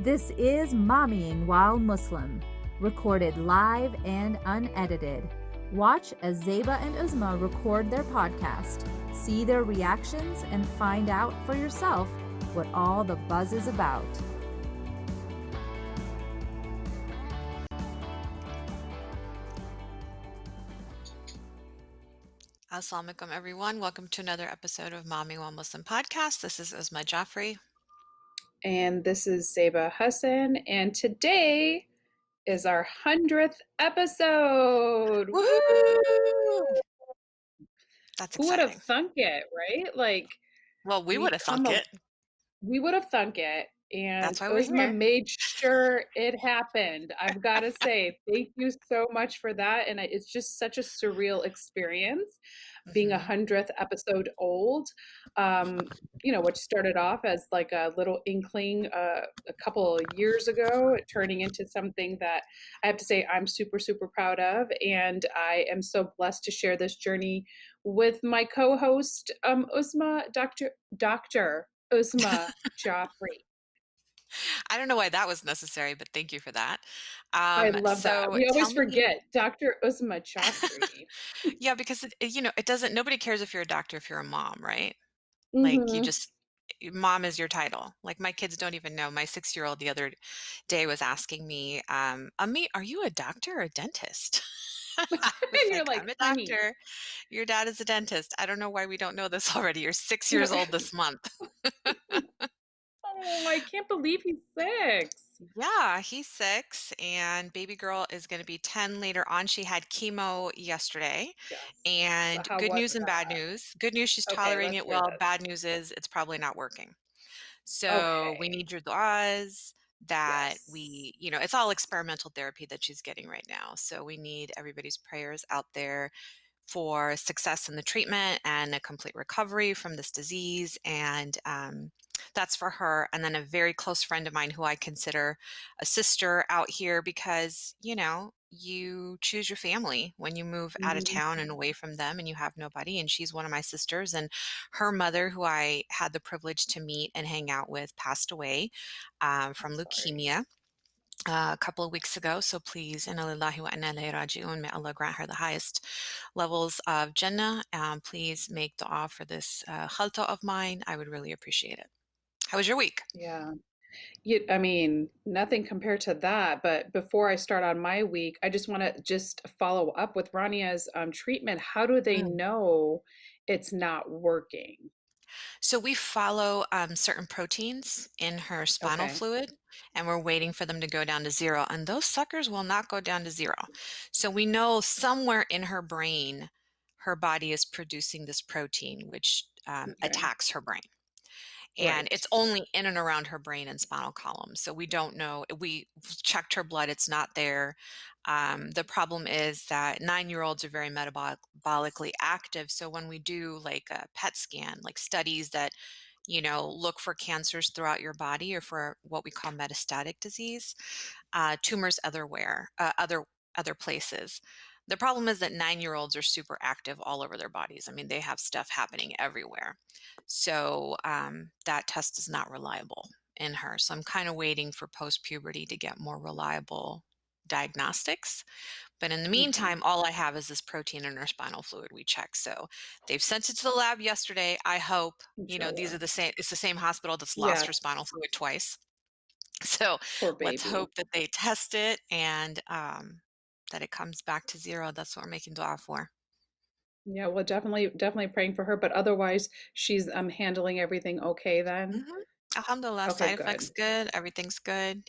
This is Mommying While Muslim, recorded live and unedited. Watch as Zaiba and Uzma record their podcast, see their reactions, and find out for yourself what all the buzz is about. Assalamu alaikum, everyone. Welcome to another episode of Mommyingwhilemuslim podcast. This is Uzma Jaffrey. And this is Zaiba Hassan. And today is our 100th episode. Woohoo! That's Who would have exciting. thunk it, right? Well, we would have thunk it. We would have thunk it. And That's why we're Uzma here. made sure it happened. I've got to say, thank you so much for that. And it's just such a surreal experience being 100th episode old, which started off as like a little inkling a couple of years ago, turning into something that I have to say I'm super, super proud of. And I am so blessed to share this journey with my co-host, Uzma, Dr. Uzma Jaffrey. I don't know why that was necessary, but thank you for that. I love that. We always forget Dr. Uzma Jaffrey. Yeah, because it doesn't. Nobody cares if you're a doctor, if you're a mom, right? Like mom is your title. Like my kids don't even know. My 6-year-old the other day was asking me, "Ami, are you a doctor or a dentist?" I was You're like, "I'm a honey. doctor. Your dad is a dentist. I don't know why we don't know this already. You're 6 years old this month." Oh, I can't believe he's 6. Yeah, he's 6, and baby girl is going to be 10 later on. She had chemo yesterday, Yes. and So how good was news and bad that? news. Good news, she's Okay, tolerating let's it hear well. this. Bad news is it's probably not working. So we Okay. need your du'as that Yes. it's all experimental therapy that she's getting right now. So we need everybody's prayers out there for success in the treatment and a complete recovery from this disease. And that's for her. And then a very close friend of mine who I consider a sister out here because, you choose your family when you move out of town and away from them and you have nobody. And she's one of my sisters. And her mother, who I had the privilege to meet and hang out with, passed away from leukemia a couple of weeks ago. So please, inna lillahi wa inna ilayhi raji'un, may Allah grant her the highest levels of Jannah. Please make dua for this khalta of mine. I would really appreciate it. How was your week? Yeah. Nothing compared to that. But before I start on my week, I just want to just follow up with Rania's treatment. How do they Mm. know it's not working? So we follow certain proteins in her spinal Okay. fluid, and we're waiting for them to go down to 0. And those suckers will not go down to 0. So we know somewhere in her brain, her body is producing this protein, which Okay. attacks her brain. And Right. it's only in and around her brain and spinal column. So we don't know. We checked her blood, it's not there. The problem is that 9-year-olds are very metabolically active. So when we do like a PET scan, like studies that, look for cancers throughout your body or for what we call metastatic disease, tumors other places. The problem is that 9-year-olds are super active all over their bodies. I mean, they have stuff happening everywhere. So that test is not reliable in her. So I'm kind of waiting for post-puberty to get more reliable diagnostics. But in the meantime, all I have is this protein in her spinal fluid we check. So they've sent it to the lab yesterday. I hope, these are Inshallah. the same, it's the same hospital that's lost her Yes. spinal fluid twice. So Poor let's baby. hope that they test it and that it comes back to 0. That's what we're making dua for. Yeah, well, definitely praying for her, but otherwise she's handling everything okay then? Mhm. Alhamdulillah, Okay, side effects good. good, everything's good.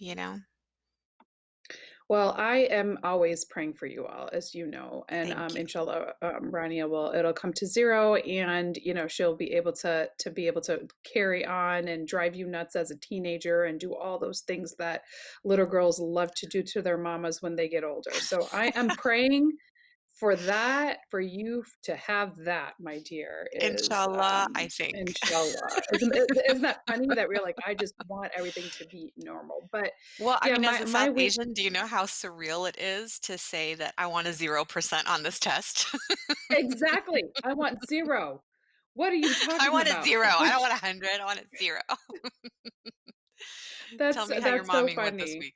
Well, I am always praying for you all, as you know, and Thank you. inshallah, Rania it'll come to 0, and she'll be able to carry on and drive you nuts as a teenager and do all those things that little girls love to do to their mamas when they get older. So I am praying for that, for you to have that, my dear, is Inshallah, I think. inshallah. Isn't that funny that we're like, I just want everything to be normal? But Well, I yeah, mean, as a my South week. Asian, do you know how surreal it is to say that I want a 0% on this test? Exactly. I want 0. What are you I talking want a about? 0. I don't Which want 100. I want a 0. Tell me how your That's so momming went this funny. week.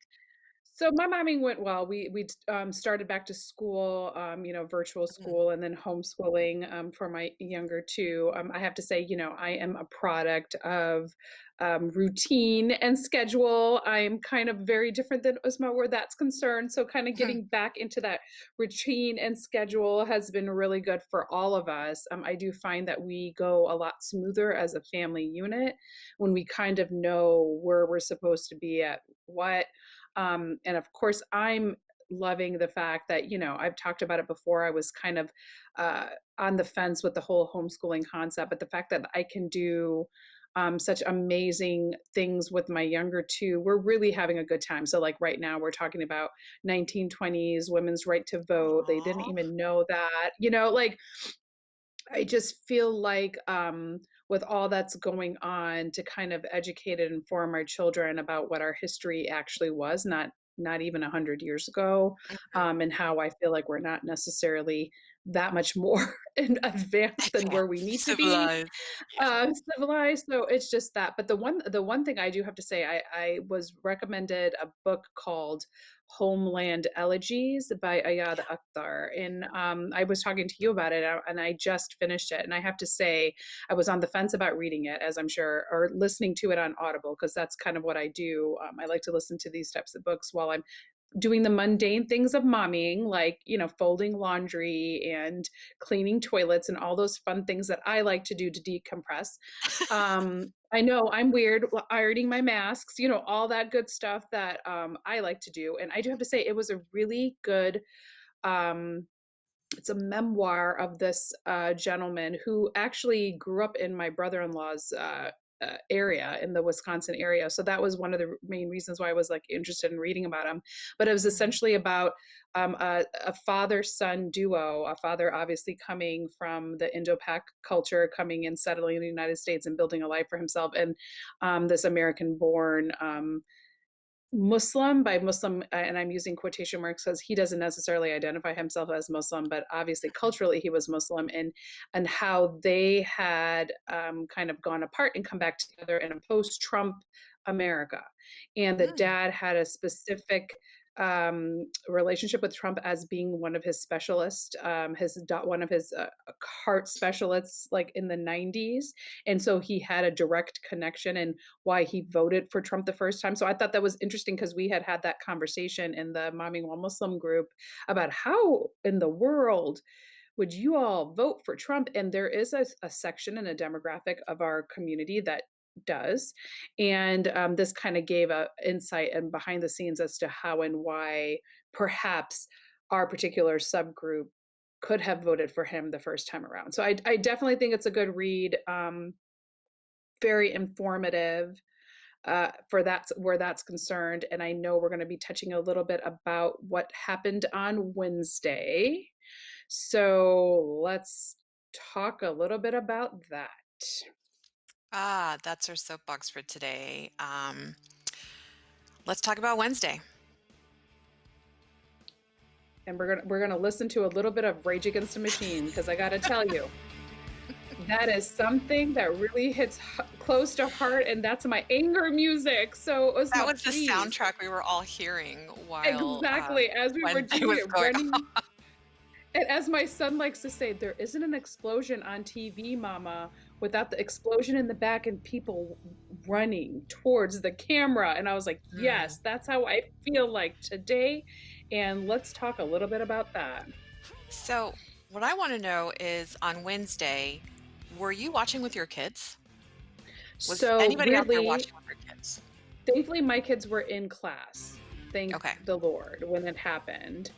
So my momming went well. We started back to school, virtual Mm, school, and then homeschooling for my younger two. I have to say, I am a product of routine and schedule. I'm kind of very different than Uzma where that's concerned. So kind of getting back into that routine and schedule has been really good for all of us. I do find that we go a lot smoother as a family unit when we kind of know where we're supposed to be at what. And of course, I'm loving the fact that, I've talked about it before. I was kind of uh, on the fence with the whole homeschooling concept, but the fact that I can do such amazing things with my younger two, we're really having a good time. So, like right now, we're talking about 1920s women's right to vote. They didn't aw. even know that, like I just feel like with all that's going on to kind of educate and inform our children about what our history actually was, not even 100 years ago, Mhm. and how I feel like we're not necessarily that much more in advanced than Yeah, where we need to be civilized. Yeah. civilized. So it's just that. But the one thing I do have to say, I was recommended a book called Homeland Elegies by Ayad Akhtar, and I was talking to you about it, and I just finished it. And I have to say, I was on the fence about reading it, as I'm sure, or listening to it on Audible, because that's kind of what I do. I like to listen to these types of books while I'm doing the mundane things of mommying, like, folding laundry and cleaning toilets and all those fun things that I like to do to decompress. I know I'm weird, ironing my masks, all that good stuff that I like to do. And I do have to say, it was a really good um, it's a memoir of this gentleman who actually grew up in my brother-in-law's area in the Wisconsin area. So that was one of the main reasons why I was like interested in reading about him. But it was Mhm. essentially about a father-son duo, a father obviously coming from the Indo-Pak culture, coming and settling in the United States and building a life for himself, and this American-born Muslim. By Muslim, and I'm using quotation marks because he doesn't necessarily identify himself as Muslim, but obviously culturally he was Muslim, and how they had kind of gone apart and come back together in a post-Trump America. And the Mm. dad had a specific relationship with Trump as being one of his specialists, one of his heart specialists, like in the 90s, and so he had a direct connection and why he voted for Trump the first time. So I thought that was interesting because we had that conversation in the Mommyingwhilemuslim group about how in the world would you all vote for Trump? And there is a section and a demographic of our community that does. And this kind of gave a insight and behind the scenes as to how and why perhaps our particular subgroup could have voted for him the first time around. So I definitely think it's a good read. Very informative for that's where that's concerned. And I know we're going to be touching a little bit about what happened on Wednesday. So let's talk a little bit about that. That's our soapbox for today. Let's talk about Wednesday. And we're gonna listen to a little bit of Rage Against the Machine because I got to tell you, that is something that really hits close to heart, and that's my anger music. So That Uzma, was the please, soundtrack we were all hearing while exactly as we were Wednesday doing was it, going on. running. And as my son likes to say, there isn't an explosion on TV, Mama, without the explosion in the back and people running towards the camera. And I was like, Mm. yes, that's how I feel like today. And let's talk a little bit about that. So, what I want to know is on Wednesday, were you watching with your kids? Was So, anybody out there weirdly, watching with their kids? thankfully, my kids were in class. Thank Okay. the Lord when it happened.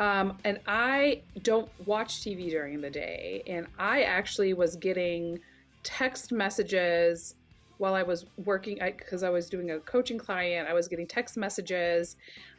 And I don't watch TV during the day. And I actually was getting text messages while I was working, because I was doing a coaching client. I was getting text messages,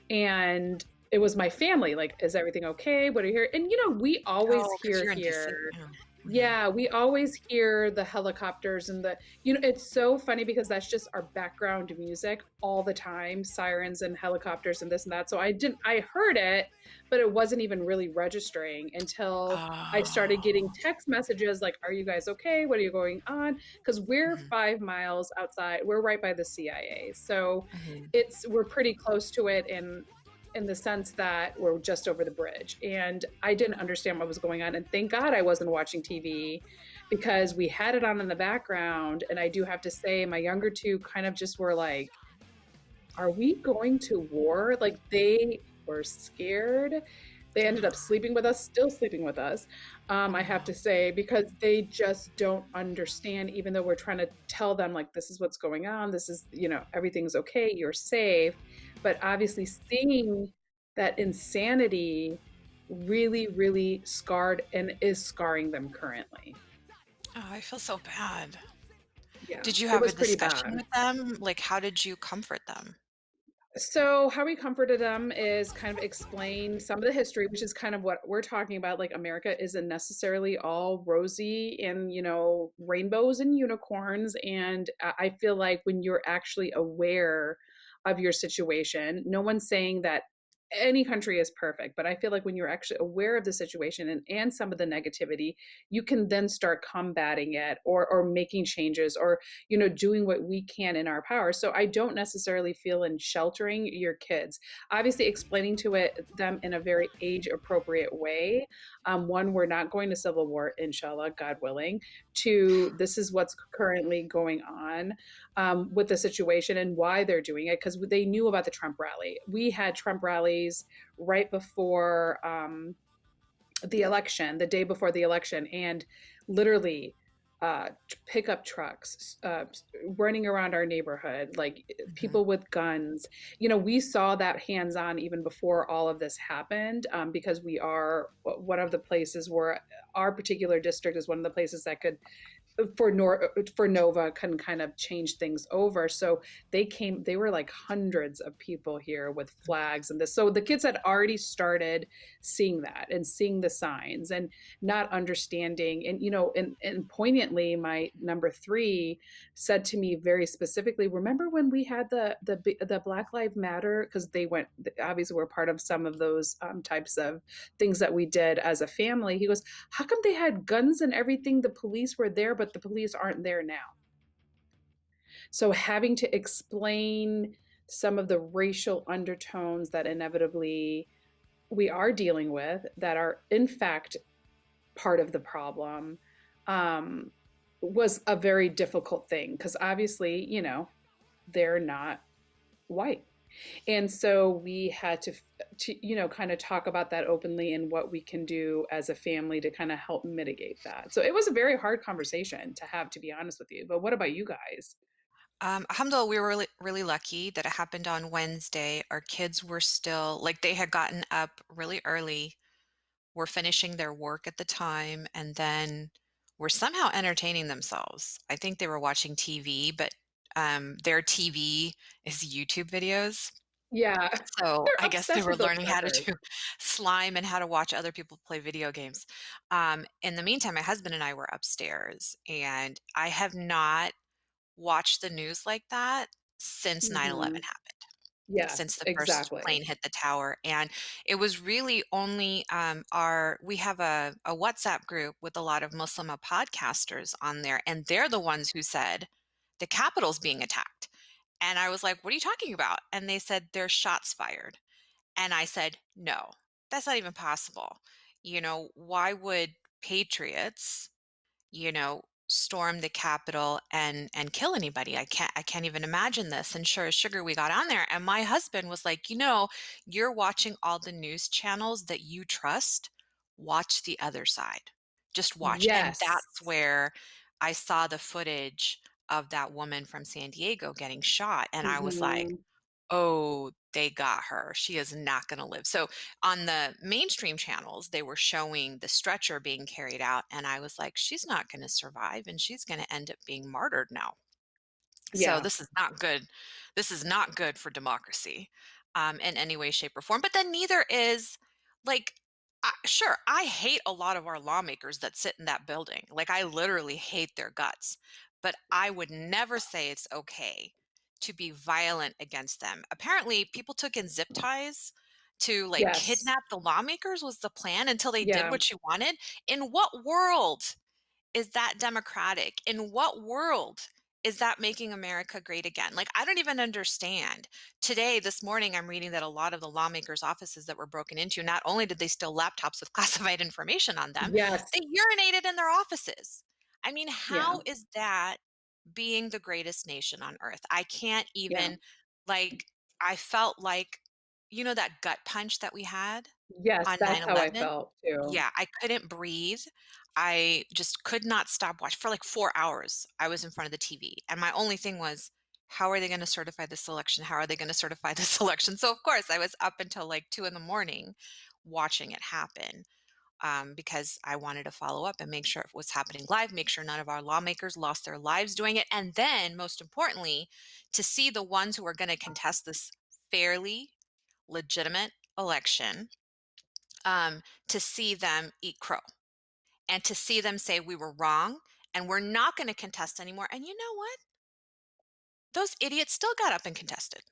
and it was my family like, is everything okay? What are you here? And we always Oh, because hear you're in DC. here Yeah. Mhm. Yeah, we always hear the helicopters and it's so funny because that's just our background music all the time, sirens and helicopters and this and that. So I heard it, but it wasn't even really registering until I started getting Oh. text messages like, "Are you guys okay? What are you going on?" Because we're Mhm, 5 miles outside. We're right by the CIA. So mhm. we're pretty close to it in the sense that we're just over the bridge. And I didn't understand what was going on. And thank God I wasn't watching TV because we had it on in the background. And I do have to say, my younger two kind of just were like, are we going to war? Like they were scared. They ended up sleeping with us, still sleeping with us, I have Oh. to say, because they just don't understand, even though we're trying to tell them, like, this is what's going on. This is, everything's okay. You're safe. But obviously, seeing that insanity really, really scarred and is scarring them currently. Oh, I feel so bad. Yeah, Did you it have a was pretty discussion bad. with them? Like, how did you comfort them? So, how we comforted them is kind of explain some of the history, which is kind of what we're talking about. Like, America isn't necessarily all rosy and, rainbows and unicorns. And I feel like when you're actually aware of your situation, no one's saying that any country is perfect, but I feel like when you're actually aware of the situation and some of the negativity, you can then start combating it or making changes or doing what we can in our power. So I don't necessarily feel in sheltering your kids. Obviously, explaining to them in a very age appropriate way. One, we're not going to civil war, inshallah, God willing. Two, this is what's currently going on with the situation and why they're doing it because they knew about the Trump rally. We had Trump rallies right before the election, the day before the election, and literally pickup trucks running around our neighborhood, like Mhm. people with guns. We saw that hands on even before all of this happened because we are one of the places where our particular district is one of the places that could for Nova can kind of change things over. So they were like hundreds of people here with flags and this. So the kids had already started seeing that and seeing the signs and not understanding. And, and poignantly, my number three said to me very specifically, remember when we had the Black Lives Matter? Because they went, obviously, we're part of some of those types of things that we did as a family. He goes, how come they had guns and everything? The police were there, but the police aren't there now. So having to explain some of the racial undertones that inevitably we are dealing with that are in fact part of the problem um, was a very difficult thing because obviously, they're not white. And so we had to kind of talk about that openly and what we can do as a family to kind of help mitigate that. So it was a very hard conversation to have, to be honest with you. But what about you guys? Alhamdulillah, we were really, really lucky that it happened on Wednesday. Our kids were still like they had gotten up really early, were finishing their work at the time, and then were somehow entertaining themselves. I think they were watching TV, but their TV is YouTube videos. Yeah, So they're I guess they obsessed were with those learning how to suckers. do slime and how to watch other people play video games. In the meantime, my husband and I were upstairs, and I have not watched the news like that since 9/11 Hmm. happened, since Yes, the first exactly. plane hit the tower. And it was really only our we have a WhatsApp group with a lot of Muslim podcasters on there, and they're the ones who said the Capitol's being attacked. And I was like, "What are you talking about?" And they said there's shots fired. And I said, "No, that's not even possible. Why would patriots, storm the Capitol and kill anybody? I can't even imagine this." And sure as sugar, we got on there, and my husband was like, you're watching all the news channels that you trust. Watch the other side. Just watch." And Yes. that's where I saw the footage of that woman from San Diego getting shot, and I was like, Hmm. "Oh, they got her. She is not gonna live." So, on the mainstream channels, they were showing the stretcher being carried out, and I was like, "She's not gonna survive, and she's gonna end up being martyred now." So, Yeah. this is not good. This is not good for democracy, in any way, shape, or form, but then neither is like Sure, I hate a lot of our lawmakers that sit in that building. Like, I literally hate their guts. But I would never say it's okay to be violent against them. Apparently, people took in zip ties to like Yes. kidnap the lawmakers was the plan until they did Yeah. what you wanted. In what world is that democratic? In what world is that making America great again? Like, I don't even understand. Today, this morning, I'm reading that a lot of the lawmakers' offices that were broken into, not only did they steal laptops with classified information on them, Yes. they urinated in their offices. I mean, Yeah. how is that being the greatest nation on earth? I can't Yeah. even, like, I felt like, that gut punch that we had Yes, on that's how I 9/11? felt too. Yeah, I couldn't breathe. I just could not stop watching for like 4 hours. I was in front of the TV, and my only thing was, "How are they gonna certify this election? How are they gonna certify this election?" So, of course, I was up until, like, 2 in the morning watching it happen, because I wanted to follow up and make sure it was happening live, make sure none of our lawmakers lost their lives doing it, and then, most importantly, to see the ones who are gonna contest this fairly legitimate election, to see them eat crow and to see them say we were wrong and we're not going to contest anymore. And you know what? Those idiots still got up and contested.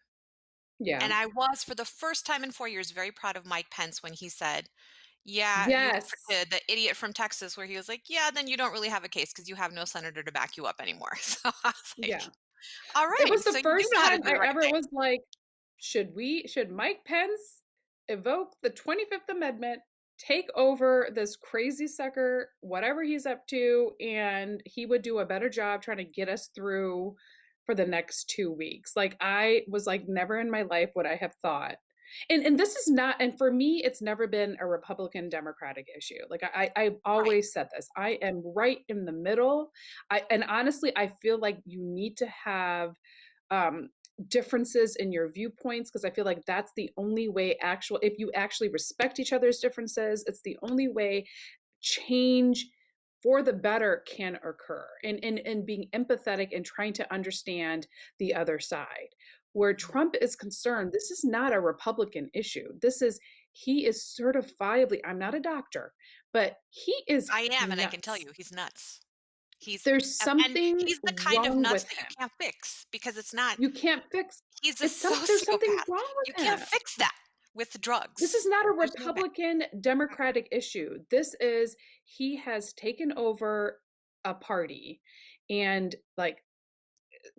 Yeah. And I was, for the first time in 4 years, very proud of Mike Pence when he said, yeah, Yes. the idiot from Texas, where he was like, yeah, then you don't really have a case because you have no senator to back you up anymore. So I was like, Yeah. all It right, was so the you do first know how to time do I the right ever thing. was like, should Mike Pence evoke the 25th Amendment, take over this crazy sucker, whatever he's up to, and he would do a better job trying to get us through for the next 2 weeks. Like, I was like, never in my life would I have thought. And this is not, and for me, it's never been a Republican Democratic issue. Like, I've Right. always said this. I am right in the middle. And honestly, I feel like you need to have um, differences in your viewpoints, because I feel like that's the only way, actual if you actually respect each other's differences, it's the only way change for the better can occur, and being empathetic and trying to understand the other side. Where Mhm. Trump is concerned, this is not a Republican issue. This is, he is certifiably, I'm not a doctor, but he is I am, and I can tell nuts. you, he's nuts. He's There's and something he's the kind of wrong nuts with that you him. can't fix because it's not. You can't fix, He's a it's some, there's something sociopath. wrong You with can't him. fix that with This is drugs. not a There's no way. Republican Democratic issue. This is, he has taken over a party and like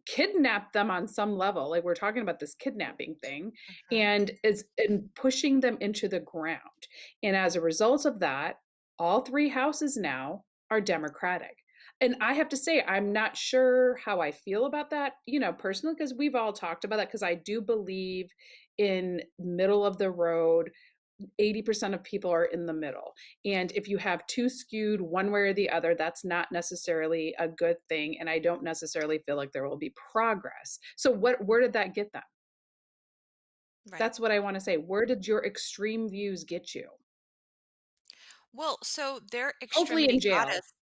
kidnapped them on some level. Like, we're talking about this kidnapping thing, Mhm. and is and pushing them into the ground. And as a result of that, all three houses now are Democratic. And I have to say, I'm not sure how I feel about that, personally, because we've all talked about that, because I do believe in middle of the road. 80% of people are in the middle. And if you have too skewed one way or the other, that's not necessarily a good thing. And I don't necessarily feel like there will be progress. So where did that get them? Right. That's what I want to say. Where did your extreme views get you? Well, so their Hopefully in extremity got jail. us.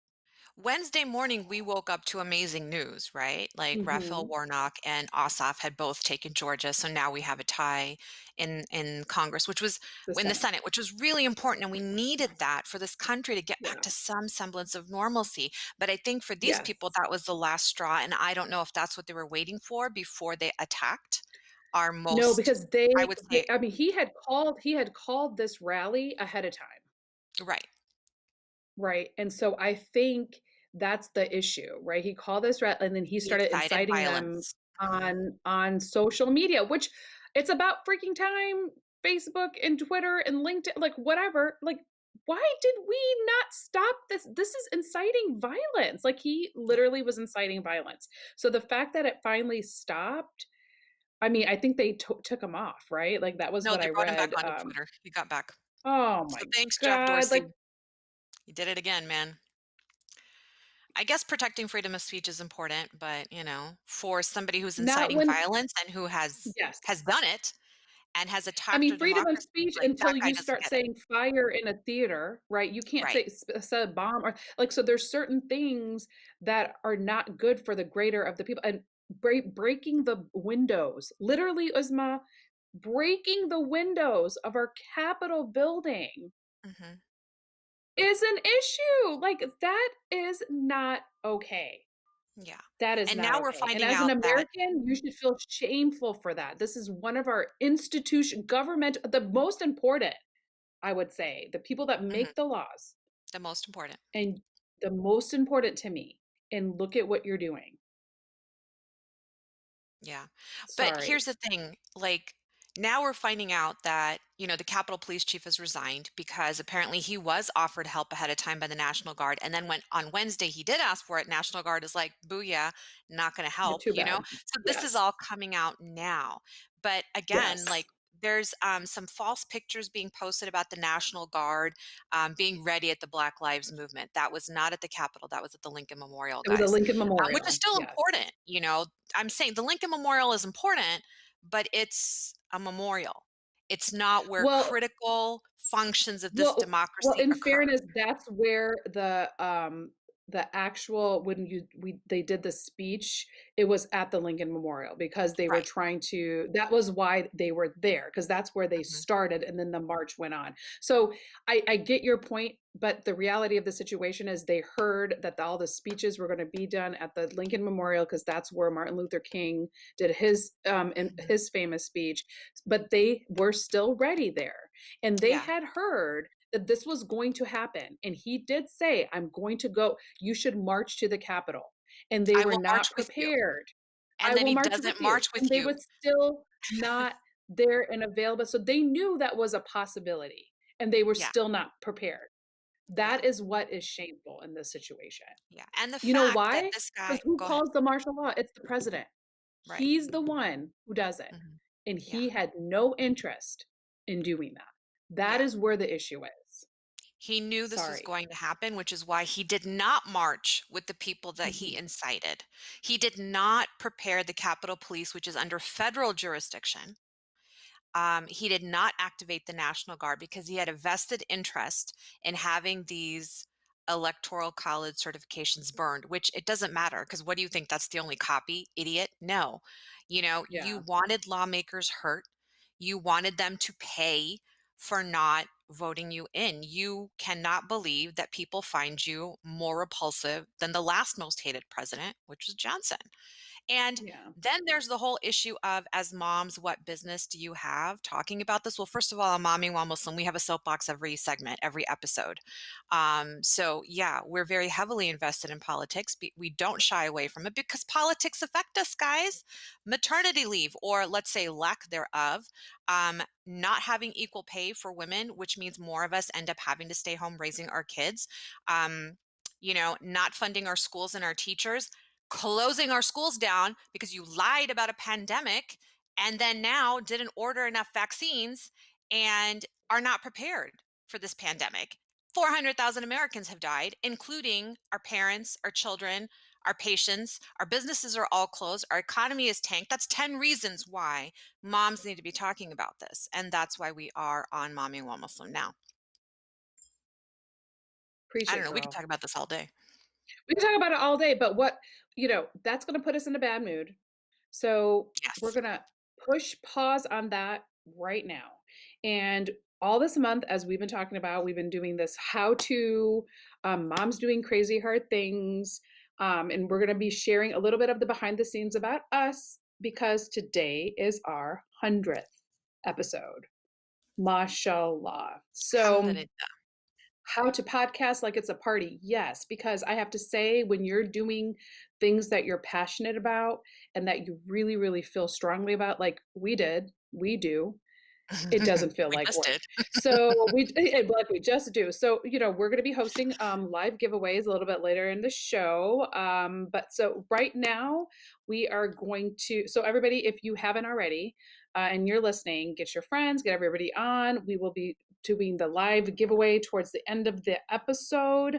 Wednesday morning, we woke up to amazing news, right? Like Raphael Mhm. Warnock and Ossoff had both taken Georgia, so now we have a tie in Congress, which was The in the Senate. Senate, which was really important, and we needed that for this country to get back Yeah. to some semblance of normalcy. But I think for these people, Yes. that was the last straw, and I don't know if that's what they were waiting for before they attacked our No, most, because they, I would say, I mean, he had called this rally ahead of time. right, Right, and so I think that's the issue, right? He called us rat, and then he he started incited inciting them violence. Mhm. on social media, which, it's about freaking time. Facebook and Twitter and LinkedIn, like, whatever, like, why did we not stop this? This is inciting violence. Like, he Yeah. literally was inciting violence. So the fact that it finally stopped, I mean, I think they took him off, right? Like, that was No, what they I brought him back read. onto Twitter. He got back. Oh So my thanks, Jeff god, like, Dorsey. You did it again, man. I guess protecting freedom of speech is important, but, for somebody who's not inciting when, violence and who has yes. done it and has I attacked our mean, freedom of democracy, speech like, until that guy you doesn't start get it. saying fire in a theater, right? You can't Right. say a bomb, or like, so there's certain things that are not good for the greater of the people. And breaking the windows, literally, Uzma, breaking the windows of our Capitol building Mhm. is an issue. Like, that is not okay. Yeah. That is And not now we're okay, and finding as an out that American, you should feel shameful for that. This is one of our institution government the most important, I would say, the people that mhm, make the laws, the most important. and the most important to me, and look at what you're doing. Yeah. But here's Sorry. the thing, like, now we're finding out that, the Capitol Police Chief has resigned because apparently he was offered help ahead of time by the National Guard. And then when on Wednesday he did ask for it, National Guard is like, booyah, not going to You're too help. bad. So this is Yes. all coming out now. But again, Yes. like, there's some false pictures being posted about the National Guard being ready at the Black Lives Movement. That was not at the Capitol. That was at the Lincoln Memorial, It was a guys, Lincoln which is Memorial. still Yes. important. I'm saying the Lincoln Memorial is important, but it's a memorial. It's not where Well critical functions of this well, democracy in occur. fairness, that's where the actual when you we they did the speech, it was at the Lincoln Memorial because they were Right. trying to that was why they were there because that's where they Mhm. started and then the march went on. So, I get your point, but the reality of the situation is they heard that all the speeches were gonna be done at the Lincoln Memorial because that's where Martin Luther King did Mhm. his famous speech, but they were still ready there. And they Yeah. had heard that this was going to happen. And he did say, I'm going to go, you should march to the Capitol. And they I were will march not with you. prepared. And I then will he march with doesn't you. march with And they you. were still not there and available. So they knew that was a possibility and they were Yeah. still not prepared. Yeah. That is what is shameful in this situation. Yeah. And the You know fact that why? this Because guy who go ahead. calls the martial law? It's the president. Right. He's the one who does it. Mhm. And Yeah. he had no interest in doing that. That Yeah. is where the issue is. He knew this was Sorry. going to happen, which is why he did not march with the people that he Mhm. incited. He did not prepare the Capitol Police, which is under federal jurisdiction. He did not activate the National Guard because he had a vested interest in having these electoral college certifications burned, which it doesn't matter because what do you think? That's the only copy, idiot? No. You Yeah. wanted lawmakers hurt. You wanted them to pay for not voting you in. You cannot believe that people find you more repulsive than the last most hated president, which was Johnson. And Yeah. then there's the whole issue of, as moms, what business do you have talking about this? Well, first of all, on Mommyingwhilemuslim, we have a soapbox every segment, every episode. So yeah, we're very heavily invested in politics. We don't shy away from it because politics affect us, guys. Maternity leave, or let's say lack thereof, not having equal pay for women, which means more of us end up having to stay home raising our kids. Not funding our schools and our teachers, closing our schools down because you lied about a pandemic and then now didn't order enough vaccines and are not prepared for this pandemic. 400,000 Americans have died, including our parents, our children, our patients. Our businesses are all closed. Our economy is tanked. That's 10 reasons why moms need to be talking about this. And that's why we are on Mommy and One Muslim now. Preach I don't it, know. We could girl. talk about this all day. We can talk about it all day, but that's gonna put us in a bad mood. So we're Yes. gonna push pause on that right now. And all this month, as we've been talking about, we've been doing this how to moms doing crazy hard things. And we're gonna be sharing a little bit of the behind the scenes about us because today is our 100th episode. Mashallah. So Alhamdulillah. how to podcast like it's a party? Yes, because I have to say, when you're doing things that you're passionate about and that you really, really feel strongly about, like we do, it doesn't feel We like just work. did. So like we just do. So, we're going to be hosting live giveaways a little bit later in the show. But so right now we are going to, so everybody, if you haven't already, and you're listening, get your friends, get everybody on. We will be doing the live giveaway towards the end of the episode.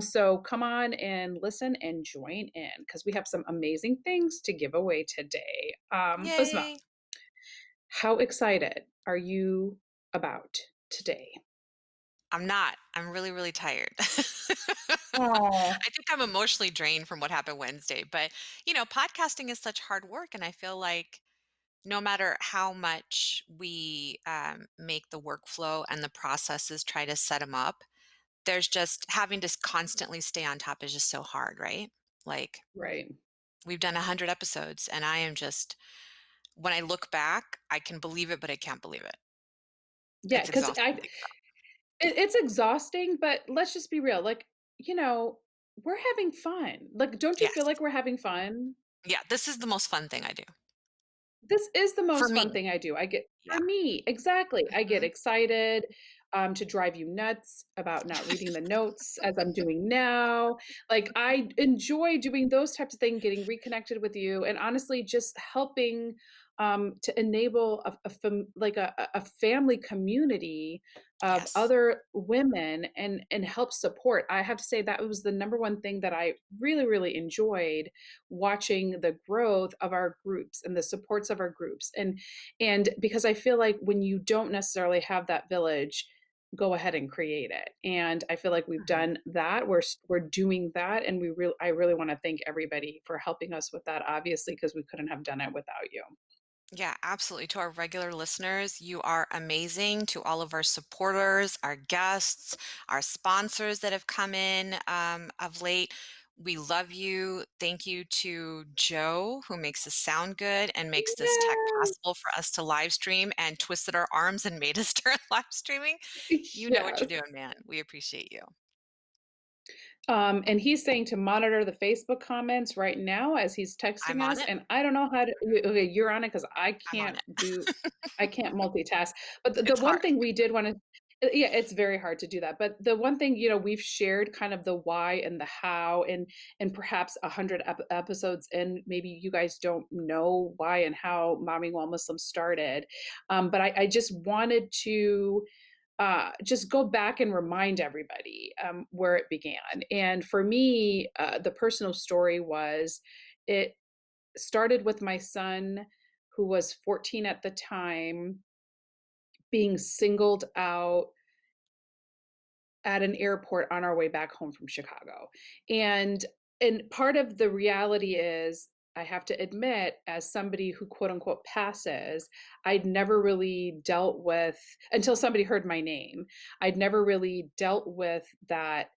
So come on and listen and join in because we have some amazing things to give away today. Uzma, Yay. how excited are you about today? I'm not. I'm really, really tired. I Oh, think I'm emotionally drained from what happened Wednesday. But, podcasting is such hard work. And I feel like no matter how much we make the workflow and the processes try to set them up, there's just having to constantly stay on top is just so hard, right? Like Right. we've done 100 episodes and I am just, when I look back, I can believe it, but I can't believe it. Yeah, It's because exhausting to think about. it's exhausting, but let's just be real. Like, we're having fun. Like, don't you feel Yes. like we're having fun? Yeah, this is the most fun thing I do. This is the For most me. fun thing I do. I get Yeah. for me, exactly. I get Mhm. excited, to drive you nuts about not reading the notes as I'm doing now. Like, I enjoy doing those types of things, getting reconnected with you, and honestly, just helping, to enable a family community of Yes. other women and help support. I have to say that was the number one thing that I really, really enjoyed watching the growth of our groups and the supports of our groups. And because I feel like when you don't necessarily have that village, go ahead and create it. And I feel like we've Mhm. done that. We're doing that, and I really want to thank everybody for helping us with that, obviously, because we couldn't have done it without you. Yeah, absolutely. To our regular listeners, you are amazing. To all of our supporters, our guests, our sponsors that have come in of late, we love you. Thank you to Joe, who makes us sound good and makes this tech Yes. possible for us to live stream and twisted our arms and made us start live streaming. You know what you're Yes. doing, man. We appreciate you. And he's saying to monitor the Facebook comments right now as he's I'm texting on us, it. and I don't know how to okay, you're on it because I'm on it. I can't multitask. But the It's one hard. thing we did wanna yeah, it's very hard to do that, but the one thing, we've shared kind of the why and the how, and perhaps 100 episodes in, maybe you guys don't know why and how Momming While Muslim started. But I just wanted to just go back and remind everybody where it began. And for me, the personal story was it started with my son, who was 14 at the time, being singled out at an airport on our way back home from Chicago. And and part of the reality is, I have to admit, as somebody who quote unquote passes, I'd never really dealt with, until somebody heard my name, I'd never really dealt with that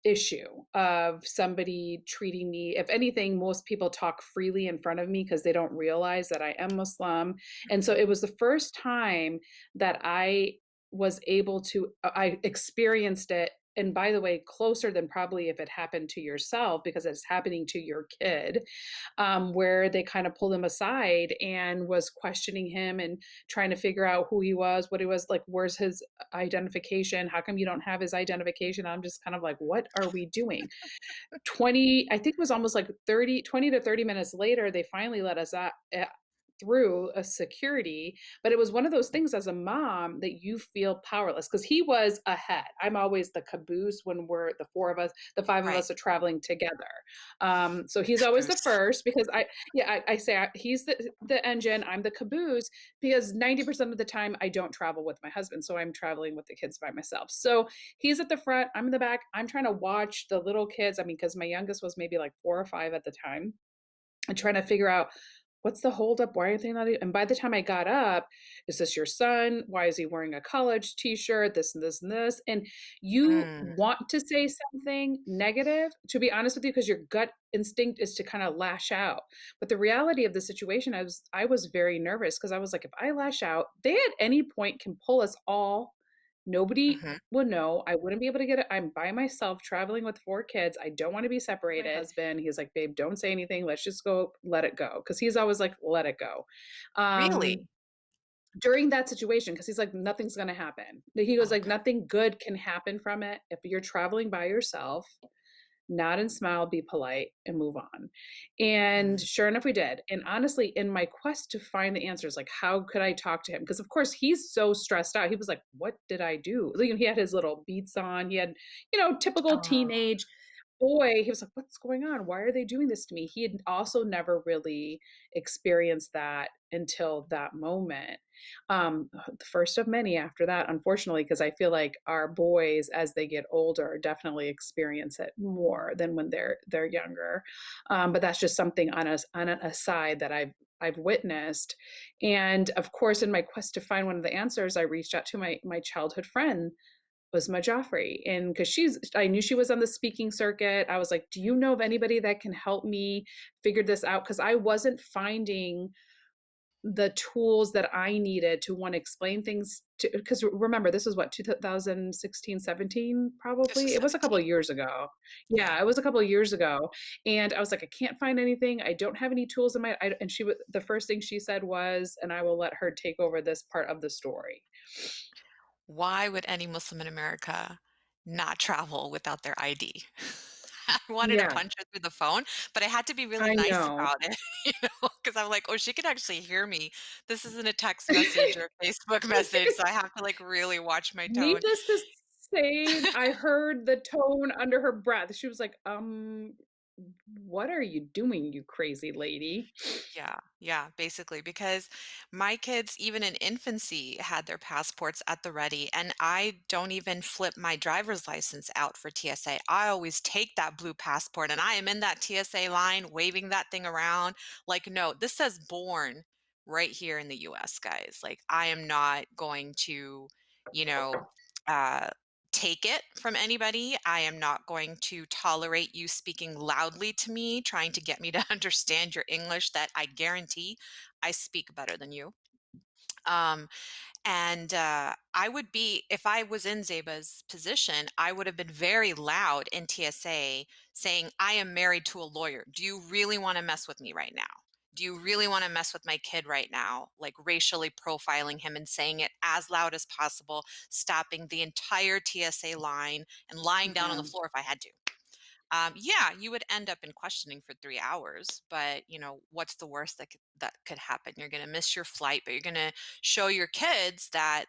issue of somebody treating me, if anything, most people talk freely in front of me because they don't realize that I am Muslim. And so Mhm. it was the first time that I experienced it, and by the way, closer than probably if it happened to yourself, because it's happening to your kid, where they kind of pulled him aside and was questioning him and trying to figure out who he was, what he was like, where's his identification? How come you don't have his identification? I'm just kind of like, what are we doing? 20, I think it was almost like 20 to 30 minutes later, they finally let us out, through a security. But it was one of those things as a mom that you feel powerless because he was ahead. I'm always the caboose when we're the four of us, the five of Right. us are traveling together. So he's always the Caboose. first because I say he's the engine, I'm the caboose, because 90% of the time I don't travel with my husband, so I'm traveling with the kids by myself. So he's at the front, I'm in the back. I'm trying to watch the little kids. I mean, because my youngest was maybe like 4 or 5 at the time, and trying to figure out what's the holdup? Why are they not? And by the time I got up, is this your son? Why is he wearing a college t-shirt? This and this and this. And you Mm, want to say something negative, to be honest with you, because your gut instinct is to kind of lash out. But the reality of the situation, I was very nervous because I was like, if I lash out, they at any point can pull us all. Nobody mhm. would know. I wouldn't be able to get it. I'm by myself traveling with 4 kids. I don't want to be separated. My husband, he's like, "Babe, don't say anything. Let's just go, let it go." Because he's always like, "Let it go." Really? During that situation, because he's like, "Nothing's gonna happen." He was Oh, like, okay. "Nothing good can happen from it. If you're traveling by yourself, nod and smile, be polite, and move on." And Mm, sure enough, we did. And honestly, in my quest to find the answers, like how could I talk to him? Because of course he's so stressed out. He was like, "What did I do?" Like, he had his little beats on. He had, typical oh, teenage. boy, he was like, "What's going on? Why are they doing this to me?" He had also never really experienced that until that moment. The first of many after that, unfortunately, because I feel like our boys, as they get older, definitely experience it more than when they're younger. But that's just something on an aside that I've witnessed. And of course, in my quest to find one of the answers, I reached out to my childhood friend, Uzma Joffrey, and because I knew she was on the speaking circuit. I was like, "Do you know of anybody that can help me figure this out?" Because I wasn't finding the tools that I needed to want to explain things to, because remember, this was what, 2016, 17, This was probably? It was a couple 17. of years ago. Yeah. Yeah, it was a couple of years ago, and I was like, "I can't find anything. I don't have any tools in my," and the first thing she said was, and I will let her take over this part of the story. Why would any Muslim in America not travel without their ID? I wanted to Yeah, punch her through the phone, but I had to be really I nice know. about it, because I'm like, "Oh, she can actually hear me. This isn't a text message or a Facebook message, so I have to, like, really watch my tone." Needless to say, I heard the tone under her breath. She was like, what are you doing, you crazy lady?" Yeah, yeah, basically, because my kids, even in infancy, had their passports at the ready, and I don't even flip my driver's license out for TSA. I always take that blue passport, and I am in that TSA line waving that thing around. Like, no, this says born right here in the US, guys. Like, I am not going to, you know, uh, take it from anybody. I am not going to tolerate you speaking loudly to me, trying to get me to understand your English that I guarantee I speak better than you. Um, and I would be, if I was in Zaba's position, I would have been very loud in TSA saying, I am married to a lawyer. Do you really want to mess with me right now? Do you really want to mess with my kid right now? Like racially profiling him and saying it as loud as possible, stopping the entire TSA line and lying down on Yeah. the floor if I had to. Yeah, you would end up in questioning for 3 hours, but what's the worst that could happen? You're going to miss your flight, but you're going to show your kids that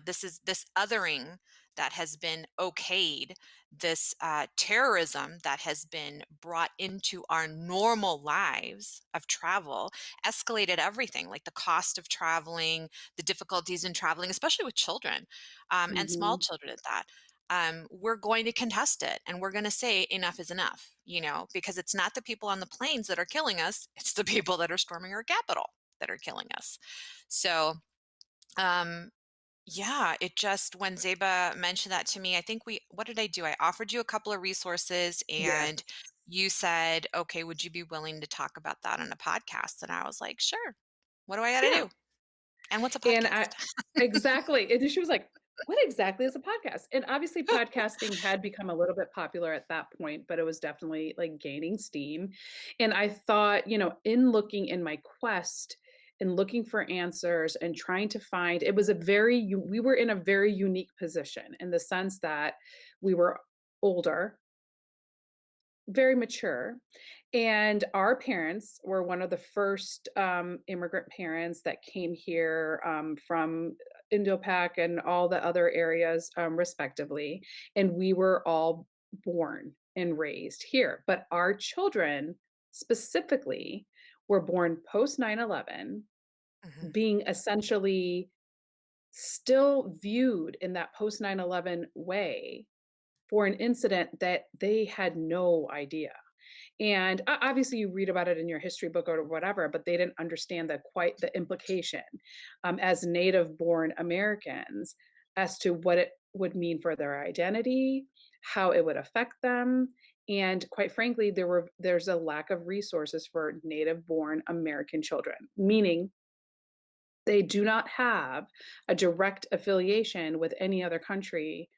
this is this othering that has been okayed, this terrorism that has been brought into our normal lives of travel, escalated everything, like the cost of traveling, the difficulties in traveling, especially with children, and small Mhm. children at that. We're going to contest it and we're going to say enough is enough, because it's not the people on the planes that are killing us, it's the people that are storming our capital that are killing us. So, um, yeah, it just, when Zeba mentioned that to me, I think what did I do? I offered you a couple of resources Yes. and you said, okay, would you be willing to talk about that on a podcast? And I was like, sure. What do I got to Yeah. do? And what's a And podcast? exactly. And she was like, "What exactly is a podcast?" And obviously podcasting had become a little bit popular at that point, but it was definitely like gaining steam. And I thought, in looking in my quest and looking for answers and trying to find, it was we were in a very unique position in the sense that we were older, very mature, and our parents were one of the first, immigrant parents that came here, from Indo-Pak and all the other areas, respectively, and we were all born and raised here, but our children, specifically, were born post 9/11, Mhm. being essentially still viewed in that post 9/11 way for an incident that they had no idea. And obviously, you read about it in your history book or whatever, but they didn't understand quite the implication, as native born Americans, as to what it would mean for their identity, how it would affect them. And quite frankly, there's a lack of resources for native born American children, meaning they do not have a direct affiliation with any other country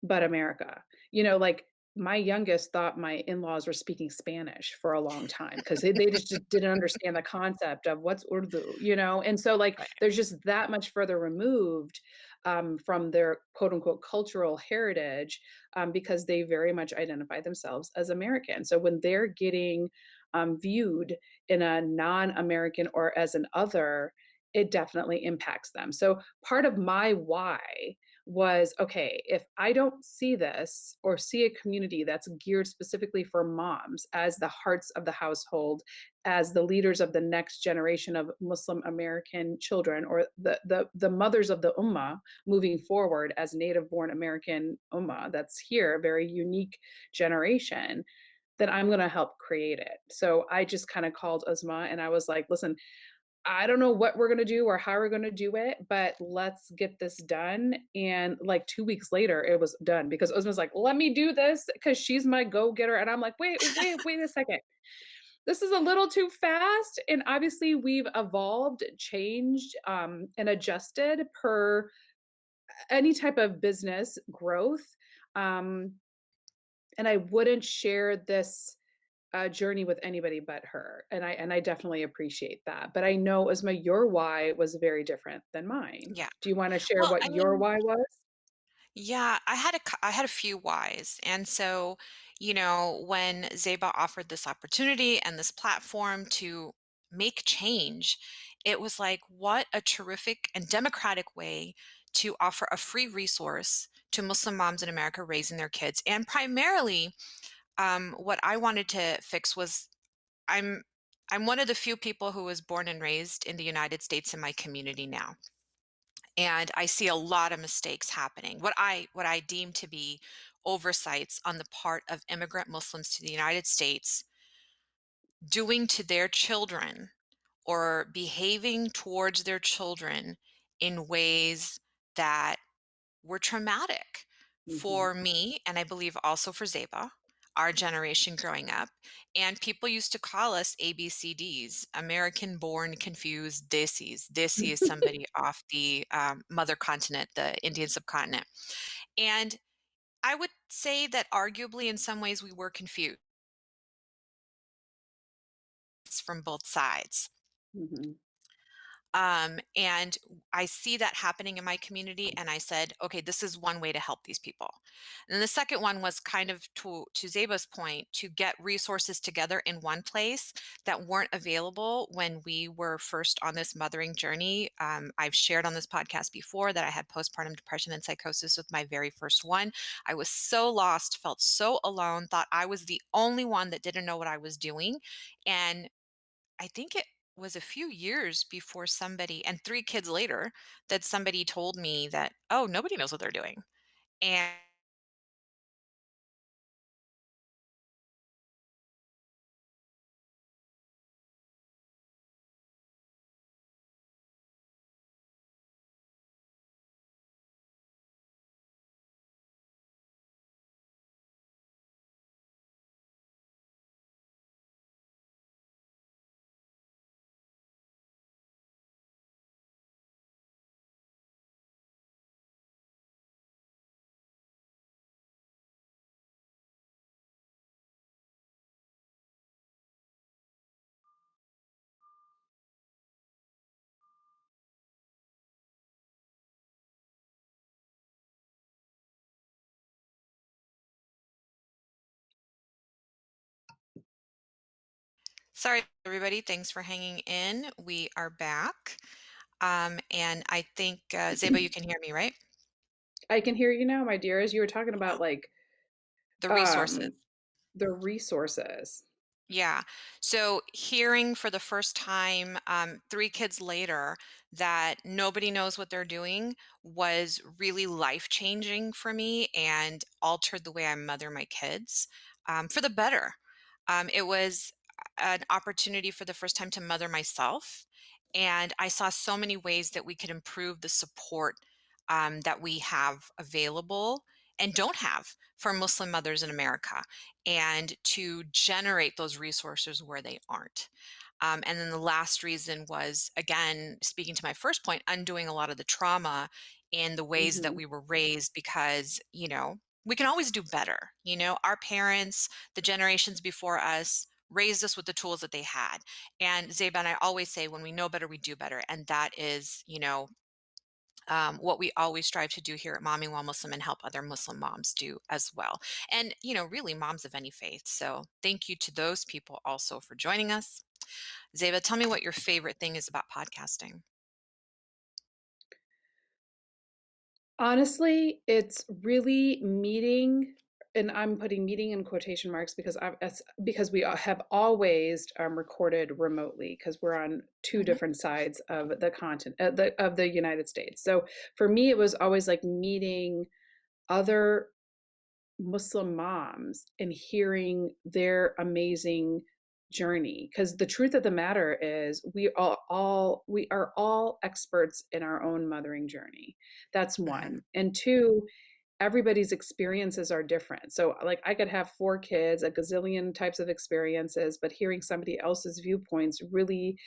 but America. Like, my youngest thought my in-laws were speaking Spanish for a long time because they just didn't understand the concept of what's Urdu. And so, like, Right. there's just that much further removed, from their quote unquote cultural heritage, because they very much identify themselves as American. So when they're getting, viewed in a non-American or as an other, it definitely impacts them. So part of my why was, okay, if I don't see this or see a community that's geared specifically for moms as the hearts of the household, as the leaders of the next generation of Muslim American children, or the mothers of the Ummah moving forward as native born American Ummah that's here, a very unique generation, then I'm going to help create it. So I just kind of called Uzma and I was like, listen, I don't know what we're gonna do or how we're gonna do it, but let's get this done. And like 2 weeks later, it was done because Uzma's like, "Let me do this," because she's my go-getter. And I'm like, wait a second. This is a little too fast." And obviously we've evolved, changed, and adjusted per any type of business growth. Um, and I wouldn't share this journey with anybody but her, and I definitely appreciate that. But I know, Isma, your why was very different than mine. Yeah. Do you wanna share Well, what I your mean, why was? yeah, I had a few whys. And so, when Zeba offered this opportunity and this platform to make change, it was like, what a terrific and democratic way to offer a free resource to Muslim moms in America raising their kids. And primarily, what I wanted to fix was I'm I'm one of the few people who was born and raised in the United States in my community now. And I see a lot of mistakes happening. What I deem to be oversights on the part of immigrant Muslims to the United States doing to their children or behaving towards their children in ways that were traumatic Mhm. for me, and I believe also for Zeba, our generation growing up. And people used to call us ABCDs, American born confused Desis. Desi is somebody off the mother continent, the Indian subcontinent. And I would say that arguably in some ways we were confused from both sides. Mhm. And I see that happening in my community. And I said, okay, this is one way to help these people. And the second one was kind of to Zeba's point, to get resources together in one place that weren't available when we were first on this mothering journey. I've shared on this podcast before that I had postpartum depression and psychosis with my very first one. I was so lost, felt so alone, thought I was the only one that didn't know what I was doing. And I think it was a few years before somebody, and 3 kids later, that somebody told me that, "Oh, nobody knows what they're doing." And sorry, everybody, thanks for hanging in. We are back. And I think, Zeba, you can hear me, right? I can hear you now, my dear, as you were talking about, like, The resources. um, the resources. Yeah. So hearing for the first time, 3 kids later, that nobody knows what they're doing was really life changing for me and altered the way I mother my kids for the better. It was an opportunity for the first time to mother myself. And I saw so many ways that we could improve the support that we have available and don't have for Muslim mothers in America, and to generate those resources where they aren't. And then the last reason was, again, speaking to my first point, undoing a lot of the trauma in the ways that Mhm. we were raised, because, we can always do better. Our parents, the generations before us, raised us with the tools that they had. And Zeba and I always say, when we know better, we do better. And that is, what we always strive to do here at Mommyingwhilemuslim and help other Muslim moms do as well. And, really moms of any faith. So thank you to those people also for joining us. Zeba, tell me what your favorite thing is about podcasting. Honestly, it's really meeting, and I'm putting meeting in quotation marks because because we have always recorded remotely because we're on two Mhm. different sides of the continent, of the United States. So for me, it was always like meeting other Muslim moms and hearing their amazing journey. Because the truth of the matter is, we are all experts in our own mothering journey. That's Mhm. one, and two, everybody's experiences are different. So, like, I could have 4 kids, a gazillion types of experiences, but hearing somebody else's viewpoints really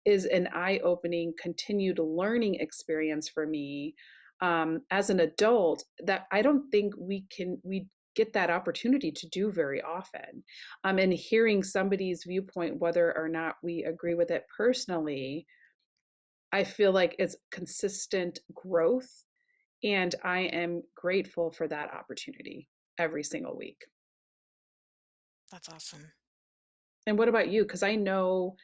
is an eye-opening, continued learning experience for me, as an adult that I don't think we get that opportunity to do very often. And hearing somebody's viewpoint, whether or not we agree with it personally, I feel like it's consistent growth, and I am grateful for that opportunity every single week. That's awesome. And what about you? Because I know,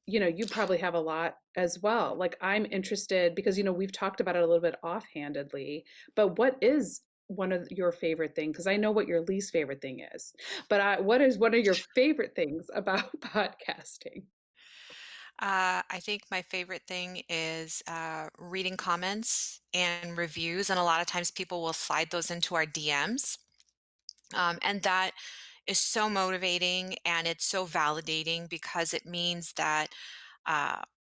you probably have a lot as well. Like, I'm interested because, we've talked about it a little bit offhandedly, but what is one of your favorite thing? Because I know what your least favorite thing is, but what is one of your favorite things about podcasting? I think my favorite thing is reading comments and reviews, and a lot of times people will slide those into our DMs. And that is so motivating and it's so validating because it means that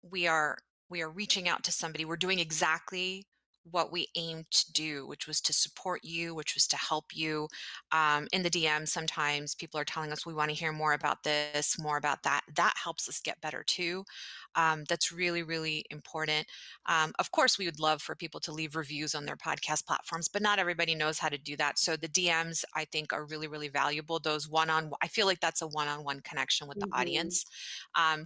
we are reaching out to somebody. We're doing exactly what we aimed to do, which was to support you, which was to help you. In the DM, sometimes people are telling us we want to hear more about this, more about that. That helps us get better too. That's really, really important. Of course, we would love for people to leave reviews on their podcast platforms, but not everybody knows how to do that. So the DMs, I think, are really, really valuable. Those one-on, I feel like that's a one-on-one connection with the Mhm. audience.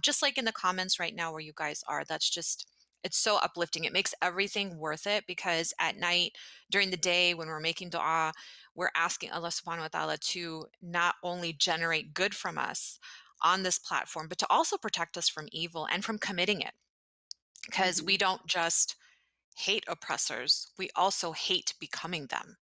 Just like in the comments right now where you guys are, that's just, it's so uplifting. It makes everything worth it because at night, during the day, when we're making dua, we're asking Allah subhanahu wa ta'ala to not only generate good from us on this platform, but to also protect us from evil and from committing it. Because we Mhm. don't just hate oppressors, we also hate becoming them.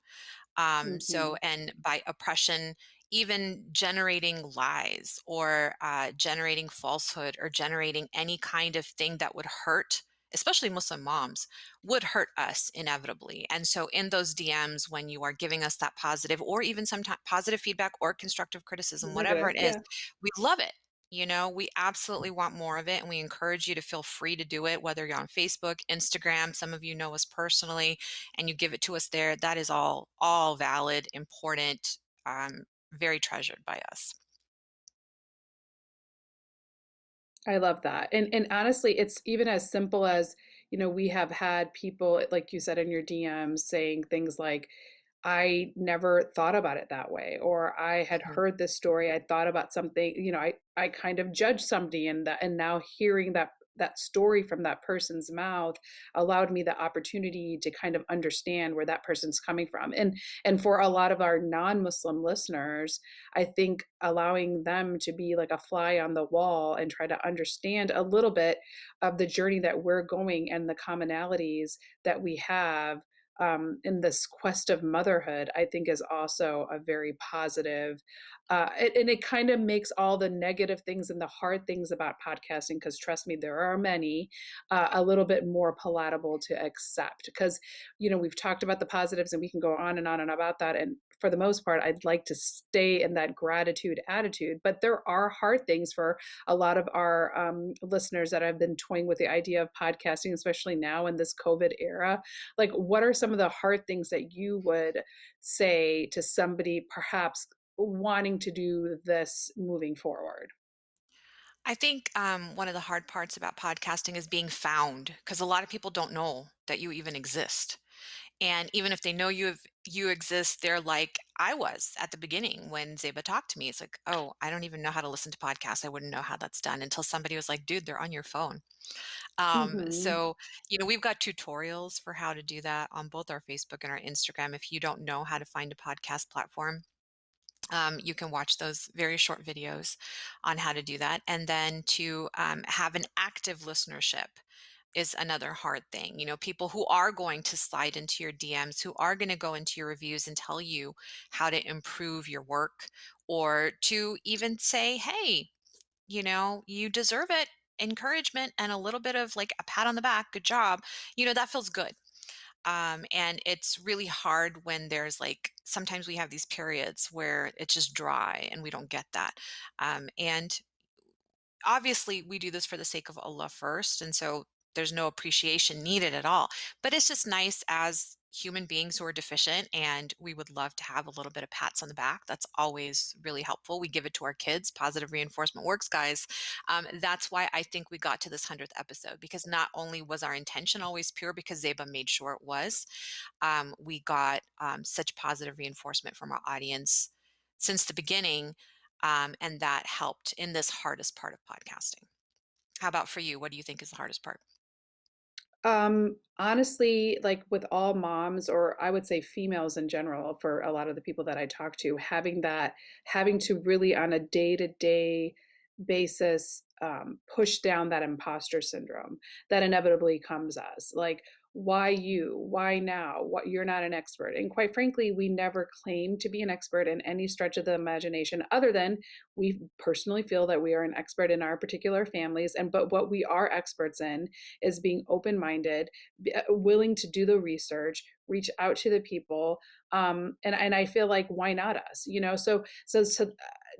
So, Mhm. and by oppression, even generating lies or generating falsehood or generating any kind of thing that would hurt, especially Muslim moms, would hurt us inevitably. And so, in those DMs, when you are giving us that positive or even sometimes positive feedback or constructive criticism, whatever Negative, it is, yeah. we love it. We absolutely want more of it, and we encourage you to feel free to do it, whether you're on Facebook, Instagram. Some of you know us personally and you give it to us there, that is all valid, important, very treasured by us. I love that. And honestly, it's even as simple as, we have had people, like you said in your DMs, saying things like, I never thought about it that way, or I had Mhm. heard this story, I thought about something, I kind of judged somebody, and now hearing that story from that person's mouth allowed me the opportunity to kind of understand where that person's coming from. And for a lot of our non-Muslim listeners, I think allowing them to be like a fly on the wall and try to understand a little bit of the journey that we're going and the commonalities that we have in this quest of motherhood, I think is also a very positive. And it kind of makes all the negative things and the hard things about podcasting, because trust me, there are many, a little bit more palatable to accept. Because, we've talked about the positives and we can go on and on and about that. And for the most part, I'd like to stay in that gratitude attitude. But there are hard things for a lot of our listeners that have been toying with the idea of podcasting, especially now in this COVID era. Like, what are some of the hard things that you would say to somebody perhaps wanting to do this moving forward? I think one of the hard parts about podcasting is being found because a lot of people don't know that you even exist. And even if they know you exist, they're like I was at the beginning when Zeba talked to me. It's like, oh, I don't even know how to listen to podcasts. I wouldn't know how that's done until somebody was like, dude, they're on your phone. Mhm. So, we've got tutorials for how to do that on both our Facebook and our Instagram. If you don't know how to find a podcast platform, you can watch those very short videos on how to do that. And then to have an active listenership. is another hard thing. People who are going to slide into your DMs, who are going to go into your reviews and tell you how to improve your work, or to even say, hey, you deserve it. Encouragement and a little bit of like a pat on the back. Good job. That feels good. And it's really hard when there's like, sometimes we have these periods where it's just dry and we don't get that. And obviously we do this for the sake of Allah first, and so there's no appreciation needed at all. But it's just nice as human beings who are deficient, and we would love to have a little bit of pats on the back. That's always really helpful. We give it to our kids. Positive reinforcement works, guys. That's why I think we got to this 100th episode, because not only was our intention always pure, because Zeba made sure it was, we got such positive reinforcement from our audience since the beginning, and that helped in this hardest part of podcasting. How about for you? What do you think is the hardest part? Honestly, like with all moms, or I would say females in general, for a lot of the people that I talk to, having to really on a day-to-day basis, push down that imposter syndrome that inevitably comes as like, why you? Why now? What, you're not an expert. And quite frankly, we never claim to be an expert in any stretch of the imagination, other than we personally feel that we are an expert in our particular families. But what we are experts in is being open-minded, willing to do the research, reach out to the people, and I feel like, why not us? So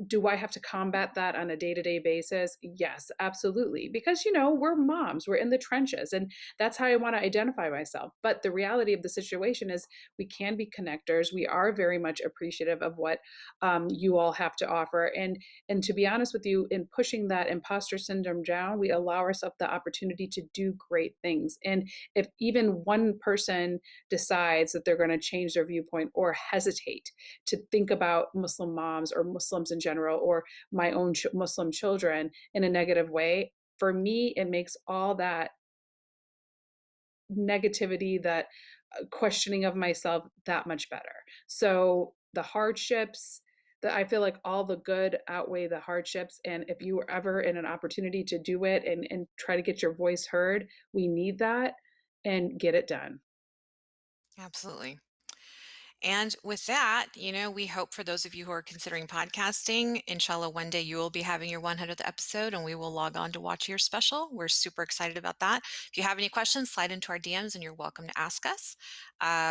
do I have to combat that on a day-to-day basis? Yes, absolutely, because we're moms, we're in the trenches, and that's how I want to identify myself. But the reality of the situation is, we can be connectors. We are very much appreciative of what you all have to offer, and to be honest with you, in pushing that imposter syndrome down, we allow ourselves the opportunity to do great things. And if even one person decides that they're going to change their viewpoint or hesitate to think about Muslim moms or Muslims in general, or my own Muslim children in a negative way, for me, it makes all that negativity, that questioning of myself, that much better. So the hardships, that I feel like all the good outweigh the hardships. And if you were ever in an opportunity to do it and try to get your voice heard, we need that, and get it done. Absolutely. And with that, we hope for those of you who are considering podcasting, inshallah, one day you will be having your 100th episode and we will log on to watch your special. We're super excited about that. If you have any questions, slide into our DMs and you're welcome to ask us.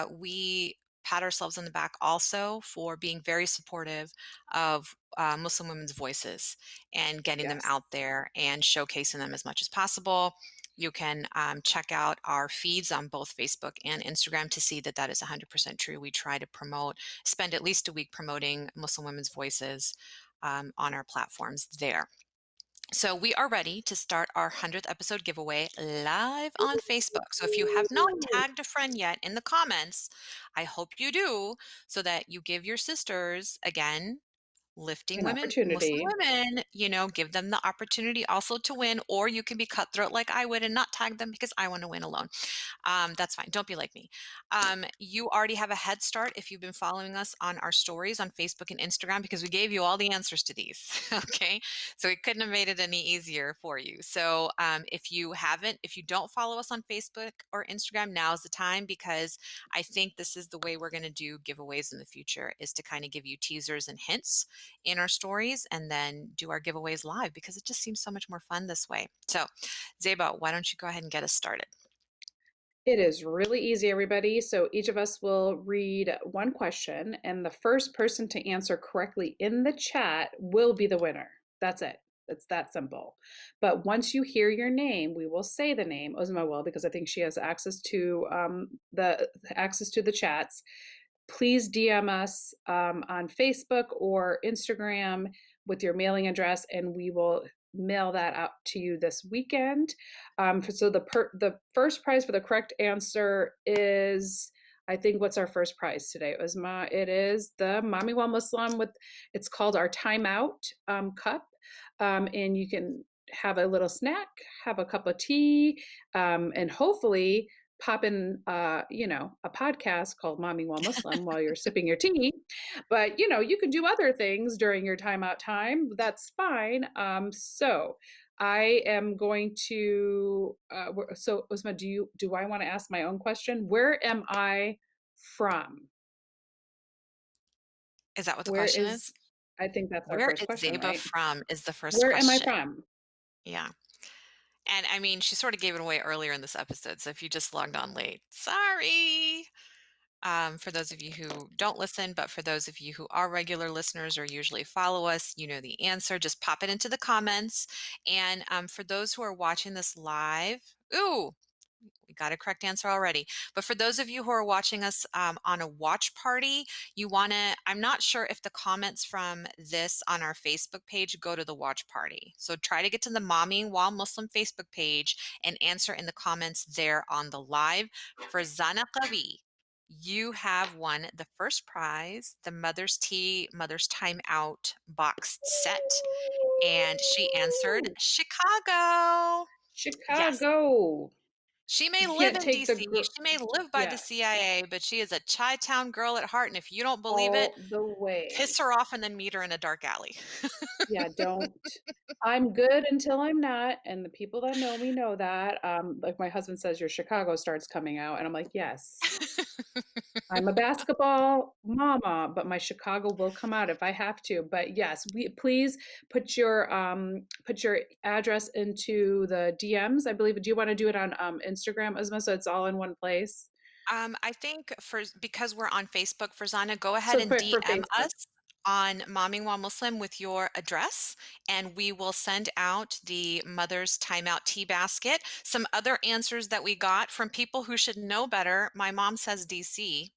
We pat ourselves on the back also for being very supportive of Muslim women's voices and getting them Yes. out there and showcasing them as much as possible. You can check out our feeds on both Facebook and Instagram to see that that is 100% true. We try to spend at least a week promoting Muslim women's voices on our platforms there. So we are ready to start our 100th episode giveaway live on Facebook. So if you have not tagged a friend yet in the comments, I hope you do, so that you give your sisters, again, lifting An women, Muslim opportunity. women, give them the opportunity also to win, or you can be cutthroat like I would and not tag them because I want to win alone. That's fine. Don't be like me. You already have a head start if you've been following us on our stories on Facebook and Instagram, because we gave you all the answers to these. Okay. So we couldn't have made it any easier for you. So if you don't follow us on Facebook or Instagram, now's the time, because I think this is the way we're going to do giveaways in the future, is to kind of give you teasers and hints in our stories and then do our giveaways live, because it just seems so much more fun this way. So, Zeba, why don't you go ahead and get us started? It is really easy, everybody. So each of us will read one question, and the first person to answer correctly in the chat will be the winner. That's it. It's that simple. But once you hear your name, we will say the name. Uzma will, because I think she has access to the chats. Please DM us on Facebook or Instagram with your mailing address, and we will mail that out to you this weekend. So the first prize for the correct answer is, I think, what's our first prize today, Uzma? It is the Mommyingwhilemuslim it's called our Timeout cup, and you can have a little snack, have a cup of tea, and hopefully pop in, a podcast called Mommyingwhilemuslim while you're sipping your tea. But, you can do other things during your timeout time. That's fine. So I am going to, so Uzma, do I want to ask my own question? Where am I from? Is that what the Where question is, is? I think that's our Where first is question, Zeba right? from is the first Where am I question. from? Yeah. And I mean, she sort of gave it away earlier in this episode. So if you just logged on late, sorry. For those of you who don't listen, but for those of you who are regular listeners or usually follow us, you know the answer. Just pop it into the comments. And for those who are watching this live, ooh, we got a correct answer already. But for those of you who are watching us on a watch party, you want to, I'm not sure if the comments from this on our Facebook page go to the watch party. So try to get to the Mommying While Muslim Facebook page and answer in the comments there on the live. For Zana Qavi, you have won the first prize, the Mother's Tea, Mother's Time Out boxed set. And she answered Ooh, Chicago. Yes. Chicago. She may You live can't in take the DC, she may live by the yes, CIA, but she is a Chi-town girl at heart, and if you don't believe it, all the way. piss her off and then meet her in a dark alley. Yeah, don't. I'm good until I'm not, and the people that know me know that. Like my husband says, your Chicago starts coming out, and I'm like, yes, I'm a basketball mama, but my Chicago will come out if I have to. But yes, we please put your address into the DMs. I believe. Do you want to do it on Instagram, Uzma, so it's all in one place? I think because we're on Facebook, Farzana, go ahead So and quick for DM Facebook. us on Momming While Muslim with your address, and we will send out the Mother's Timeout tea basket. Some other answers that we got from people who should know better. My mom says DC.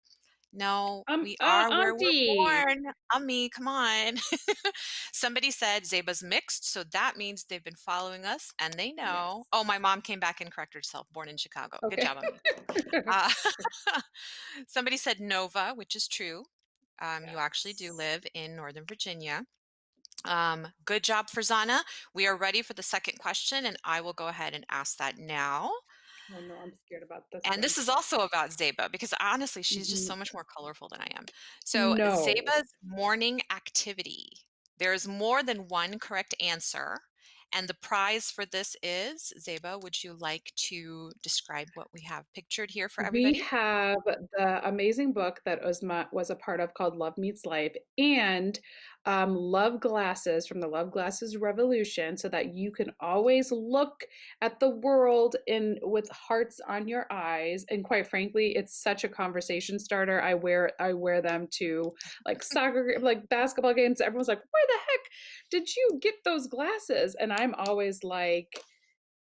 No, we are where we're Auntie. born. Me, come on. Somebody said Zeba's mixed, so that means they've been following us and they know. Yes. Oh, my mom came back and corrected herself, born in Chicago. Good Okay. job on me. Uh, somebody said Nova, which is true. You actually do Yes. live in Northern Virginia. Good job for Zana. We are ready for the second question, and I will go ahead and ask that now. Oh no, I'm scared about this And one. this is also about Zeba because honestly, she's just Mhm. so much more colorful than I am. So, No. Zeba's morning activity. There's more than one correct answer. And the prize for this is, Zeba, would you like to describe what we have pictured here for We everybody? have the amazing book that Uzma was a part of called Love Meets Life and Love Glasses from the Love Glasses Revolution so that you can always look at the world in with hearts on your eyes. And quite frankly, it's such a conversation starter. I wear them to like soccer, like basketball games. Everyone's like, where the heck did you get those glasses? And I'm always like,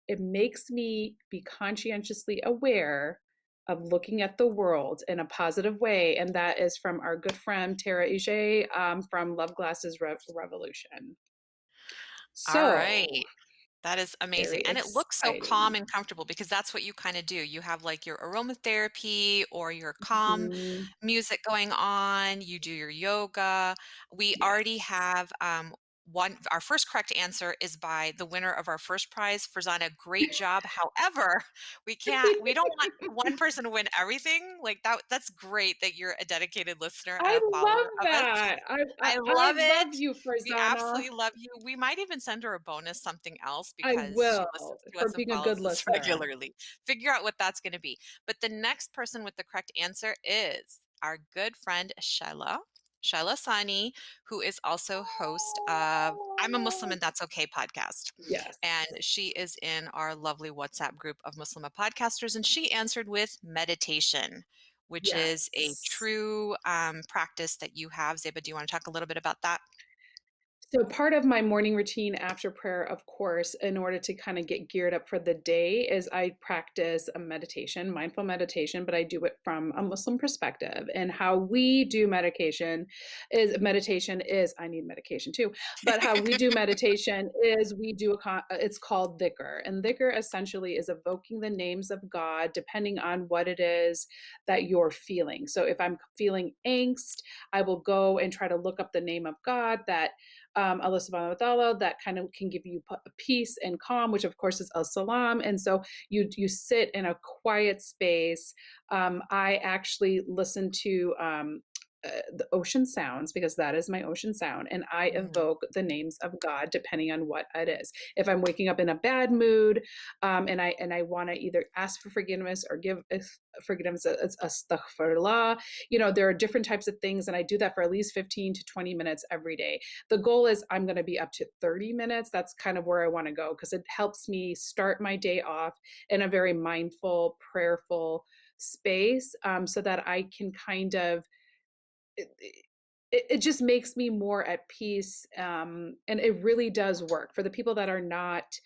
it makes me be conscientiously aware of looking at the world in a positive way. And that is from our good friend Tara Ije from Love Glasses Revolution. All right. So That is amazing. very And it looks so calm exciting. and comfortable because that's what you kind of do. You have like your aromatherapy or your calm Mhm. music going on, you do your yoga. We already Yes. have one, our first correct answer is by the winner of our first prize, Farzana. Great job. However, we don't want one person to win everything. Like that's great that you're a dedicated listener and I a follower love of us. that. I I love love it. you, We Farzana. absolutely love you. We might even send her a bonus something else I because she will listens to for us and being a follows good us listener. regularly. Figure out what that's going to be. But the next person with the correct answer is our good friend Shaila Sani, who is also host of I'm a Muslim and That's Okay podcast. And Yes. she is in our lovely WhatsApp group of Muslimah podcasters. And she answered with meditation, which is a Yes. true practice that you have. Zeba, do you want to talk a little bit about that? So part of my morning routine after prayer, of course, in order to kind of get geared up for the day, is I practice a meditation, mindful meditation, but I do it from a Muslim perspective. And how we do meditation is I need medication too, but how we do meditation is we do it's called dhikr. And dhikr essentially is evoking the names of God depending on what it is that you're feeling. So if I'm feeling angst, I will go and try to look up the name of God that Allah subhanahu wa ta'ala, that kind of can give you peace and calm, which of course is as-salam. And so you sit in a quiet space. I actually listen to the ocean sounds, because that is my ocean sound, and I Mhm. evoke the names of God depending on what it is. If I'm waking up in a bad mood, and I want to either ask for forgiveness or give forgiveness, as astaghfirullah. There are different types of things, and I do that for at least 15 to 20 minutes every day. The goal is I'm going to be up to 30 minutes. That's kind of where I want to go, because it helps me start my day off in a very mindful, prayerful space, so that I can kind of it just makes me more at peace, and it really does work for the people that are not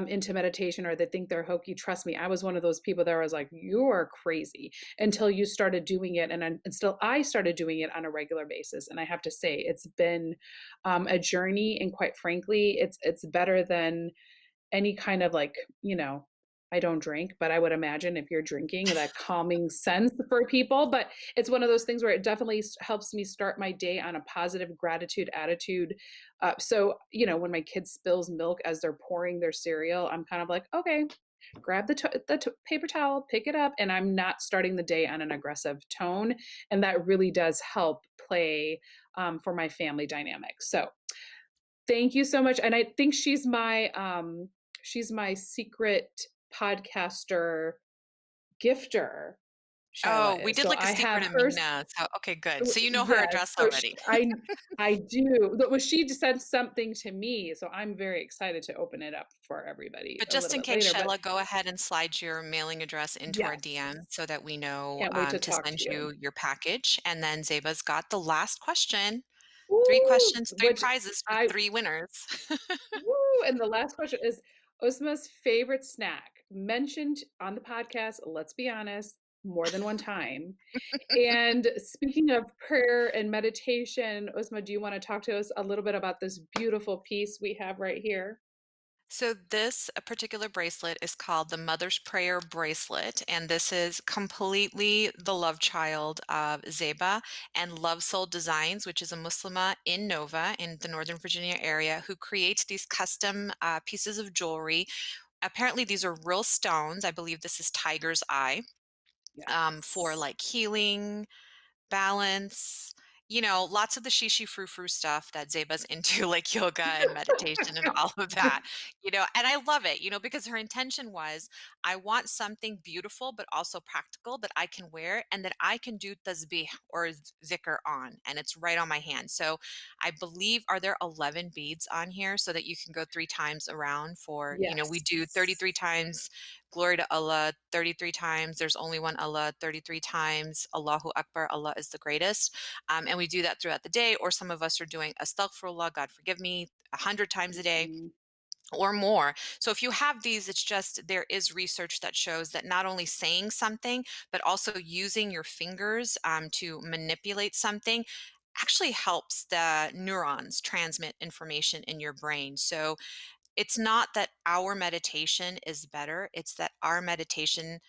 into meditation, or that think they're hokey. Trust me, I was one of those people that was like, "You are crazy," until you started doing it, and still I started doing it on a regular basis. And I have to say, it's been a journey, and quite frankly, it's better than any kind of, like, I don't drink, but I would imagine if you're drinking, that calming sense for people. But it's one of those things where it definitely helps me start my day on a positive gratitude attitude. So, when my kid spills milk as they're pouring their cereal, I'm kind of like, okay, grab the paper towel, pick it up, and I'm not starting the day on an aggressive tone. And that really does help play for my family dynamic. So, thank you so much. And I think she's my secret podcaster gifter, Oh, Shyla we is. did So like a I secret have her Amina. So okay, good. So you know her yes, address so already. I do. But well, she just sent something to me, so I'm very excited to open it up for everybody But a just little in bit case, later. But Shayla, go ahead and slide your mailing address into our DM yes, so that we know can't wait to to talk send to you. you your package. And then Zeba's got the last question. Three Woo! questions, three Which prizes for I three winners. Woo! And the last question is Uzma's favorite snack, mentioned on the podcast, let's be honest, more than one time. And speaking of prayer and meditation, Uzma, do you want to talk to us a little bit about this beautiful piece we have right here? So this particular bracelet is called the Mother's Prayer bracelet, and this is completely the love child of Zeba and Love Soul Designs, which is a Muslima in Nova in the Northern Virginia area who creates these custom pieces of jewelry. Apparently, these are real stones. I believe this is tiger's eye for Yes. like healing, balance, lots of the shishi frou frou stuff that Zeba's into, like yoga and meditation and all of that, and I love it, because her intention was, I want something beautiful, but also practical that I can wear and that I can do tasbih or zikr on, and it's right on my hand. So I believe, are there 11 beads on here so that you can go 3 times around for, we do Yes. 33 times glory to Allah 33 times. There's only one Allah 33 times. Allahu Akbar, Allah is the greatest. And we do that throughout the day, or some of us are doing Astaghfirullah, God forgive me, 100 times a day Mhm. or more. So if you have these, it's just there is research that shows that not only saying something, but also using your fingers to manipulate something actually helps the neurons transmit information in your brain. So it's not that our meditation is better, it's that our meditation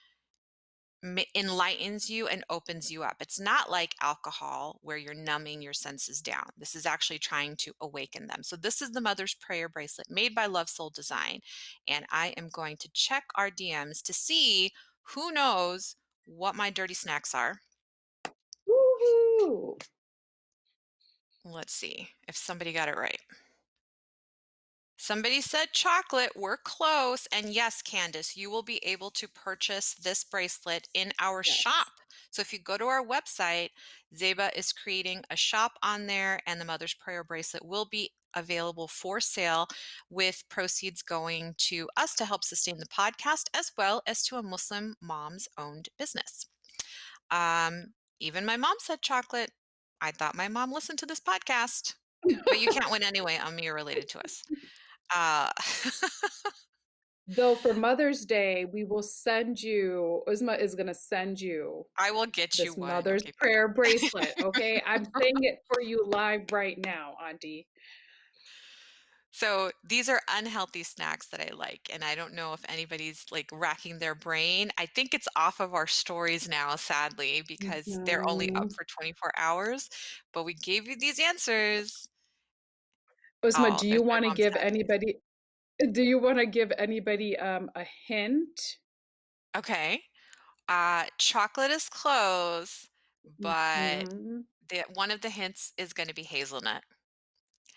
enlightens you and opens you up. It's not like alcohol where you're numbing your senses down. This is actually trying to awaken them. So this is the Mother's Prayer bracelet made by Love Soul Design, and I am going to check our DMs to see who knows what my dirty snacks are. Woohoo! Let's see if somebody got it right. Somebody said chocolate. We're close. And yes, Candace, you will be able to purchase this bracelet in our shop. Yes. So if you go to our website, Zeba is creating a shop on there, and the Mother's Prayer bracelet will be available for sale, with proceeds going to us to help sustain the podcast as well as to a Muslim mom's owned business. Even my mom said chocolate. I thought my mom listened to this podcast, but you can't win anyway. You're related to us. Uh, Though for Mother's Day, we will send you Uzma is gonna send you I will get you this one. Mother's Okay, Prayer fine. bracelet, okay? I'm saying it for you live right now, auntie. So these are unhealthy snacks that I like, and I don't know if anybody's like racking their brain. I think it's off of our stories now, sadly, because they're only up Mhm. for 24 hours. But we gave you these answers. Uzma, Oh, do there's you my wanna mom's give head. anybody a hint? Okay. Chocolate is close, but Mhm. one of the hints is gonna be hazelnut,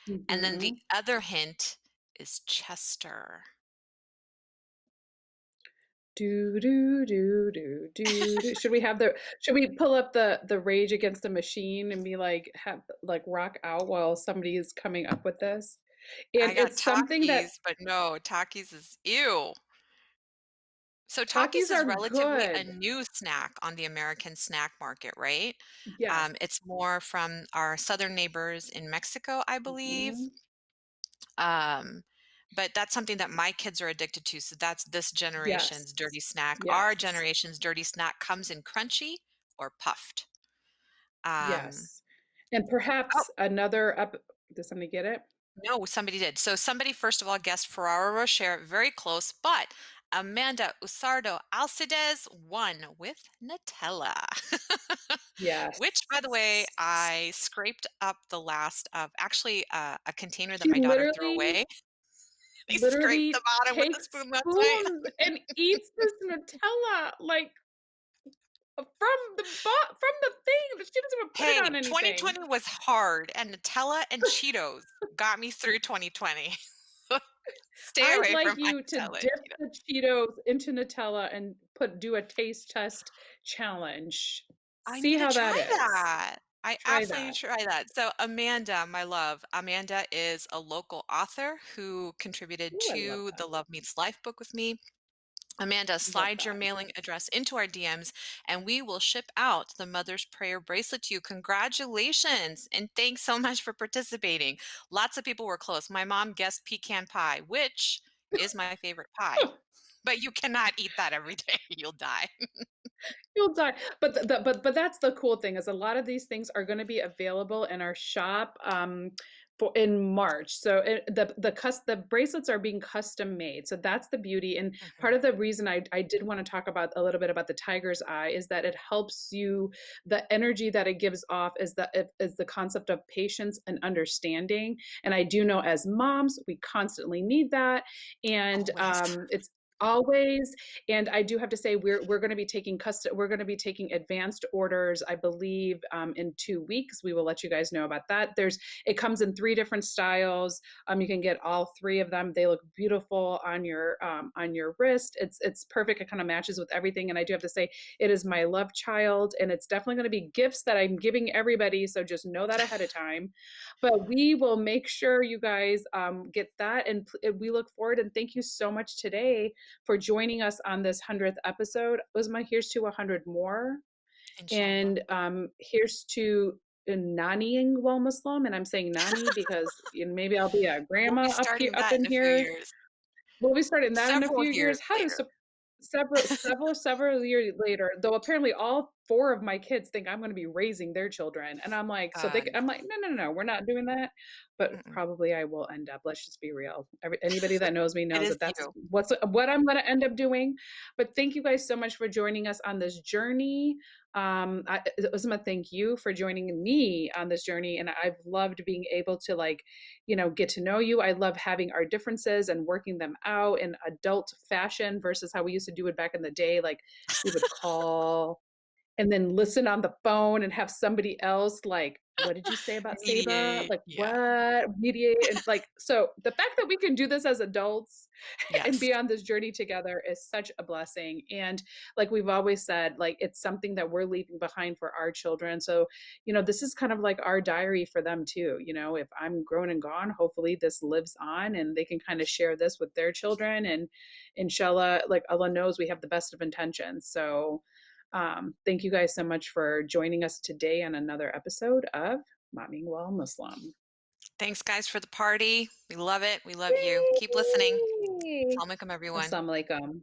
and then the Mhm. other hint is Chester. Do, do, do, do, do, do. Should we pull up the Rage Against the Machine and be like, have like, rock out while somebody is coming up with this? And I got it's something that Takis, but no, Takis is ew. So Takis Takis is are relatively a good. new snack on the American snack market, right? Yes. It's more from our southern neighbors in Mexico, I believe. Mhm. Um, but that's something that my kids are addicted to. So that's this Yes. generation's dirty snack. Our Yes. generation's dirty snack comes in crunchy or puffed. Um, Yes. And oh, perhaps another up Does somebody get it? no, somebody did. So somebody, first of all, guessed Ferraro Rocher, very close, but Amanda Usardo Alcides won with Nutella. Which, by the way, Yes. I scraped up the last of actually a container that She my daughter threw away. I scraped the literally bottom with a takes spoon last night. spoons and eats this Nutella, like, from the thing. She doesn't even put it Hey, on anything. 2020 was hard, and Nutella and Cheetos got me through 2020. Stay I'd away like from my you to Nutella and dip Cheetos. the Cheetos into Nutella and do a taste test challenge. I See need to how that try is. that. I Try absolutely need that. to try that. So Amanda, my love, Amanda is a local author who contributed Ooh, I love to that. the Love Meets Life book with me. Amanda, Love slide your that. mailing address into our DMs and we will ship out the Mother's Prayer bracelet to you. Congratulations. And thanks so much for participating. Lots of people were close. My mom guessed pecan pie, which is my favorite pie, but you cannot eat that every day. You'll die. You'll die. But but that's the cool thing is a lot of these things are gonna be available in our shop, for in March. So the bracelets are being custom made. So that's the beauty. And part Mhm. of the reason I did want to talk about a little bit about the tiger's eye is that it helps you. The energy that it gives off is the concept of patience and understanding. And I do know as moms, we constantly need that. And Always. it's always. And I do have to say we're going to be taking we're going to be taking advanced orders, I believe, in 2 weeks. We will let you guys know about that. It comes in 3 different styles. You can get all 3 of them. They look beautiful on your wrist. It's perfect. It kind of matches with everything. And I do have to say it is my love child, and it's definitely going to be gifts that I'm giving everybody. So just know that ahead of time. But we will make sure you guys get that, and we look forward. And thank you so much today for joining us on this 100th episode. Uzma, here's to 100 more. Inshallah. And here's to nannying well Muslim. And I'm saying nanny because maybe I'll be a We'll be grandma starting up that in in a few here. years, We'll be starting that in a several few years. years How later. does several years later, though apparently all 4 of my kids think I'm gonna be raising their children, and I'm like, No. I'm like, "No, no, no, we're not doing that," but Mm-mm. probably I will end up, let's just be real. Anybody that knows me It knows is that that's you. what I'm gonna end up doing, but thank you guys so much for joining us on this journey. Uzma, thank you for joining me on this journey, and I've loved being able to, like, get to know you. I love having our differences and working them out in adult fashion versus how we used to do it back in the day. Like we would call and then listen on the phone and have somebody else like, "What did you say about Zaiba?" Mediate. Like, Yeah. "What?" Mediate, and, like, so the fact that we can do this as adults and Yes. be on this journey together is such a blessing, and like we've always said, like, it's something that we're leaving behind for our children, so, this is kind of like our diary for them too. If I'm grown and gone, hopefully this lives on and they can kinda share this with their children, and inshallah, like, Allah knows we have the best of intentions, so thank you guys so much for joining us today on another episode of Mommyingwhilemuslim. Thanks, guys, for the party. We love it. We love you. Keep listening. Yay! Assalamu alaikum, everyone. Assalamu alaikum.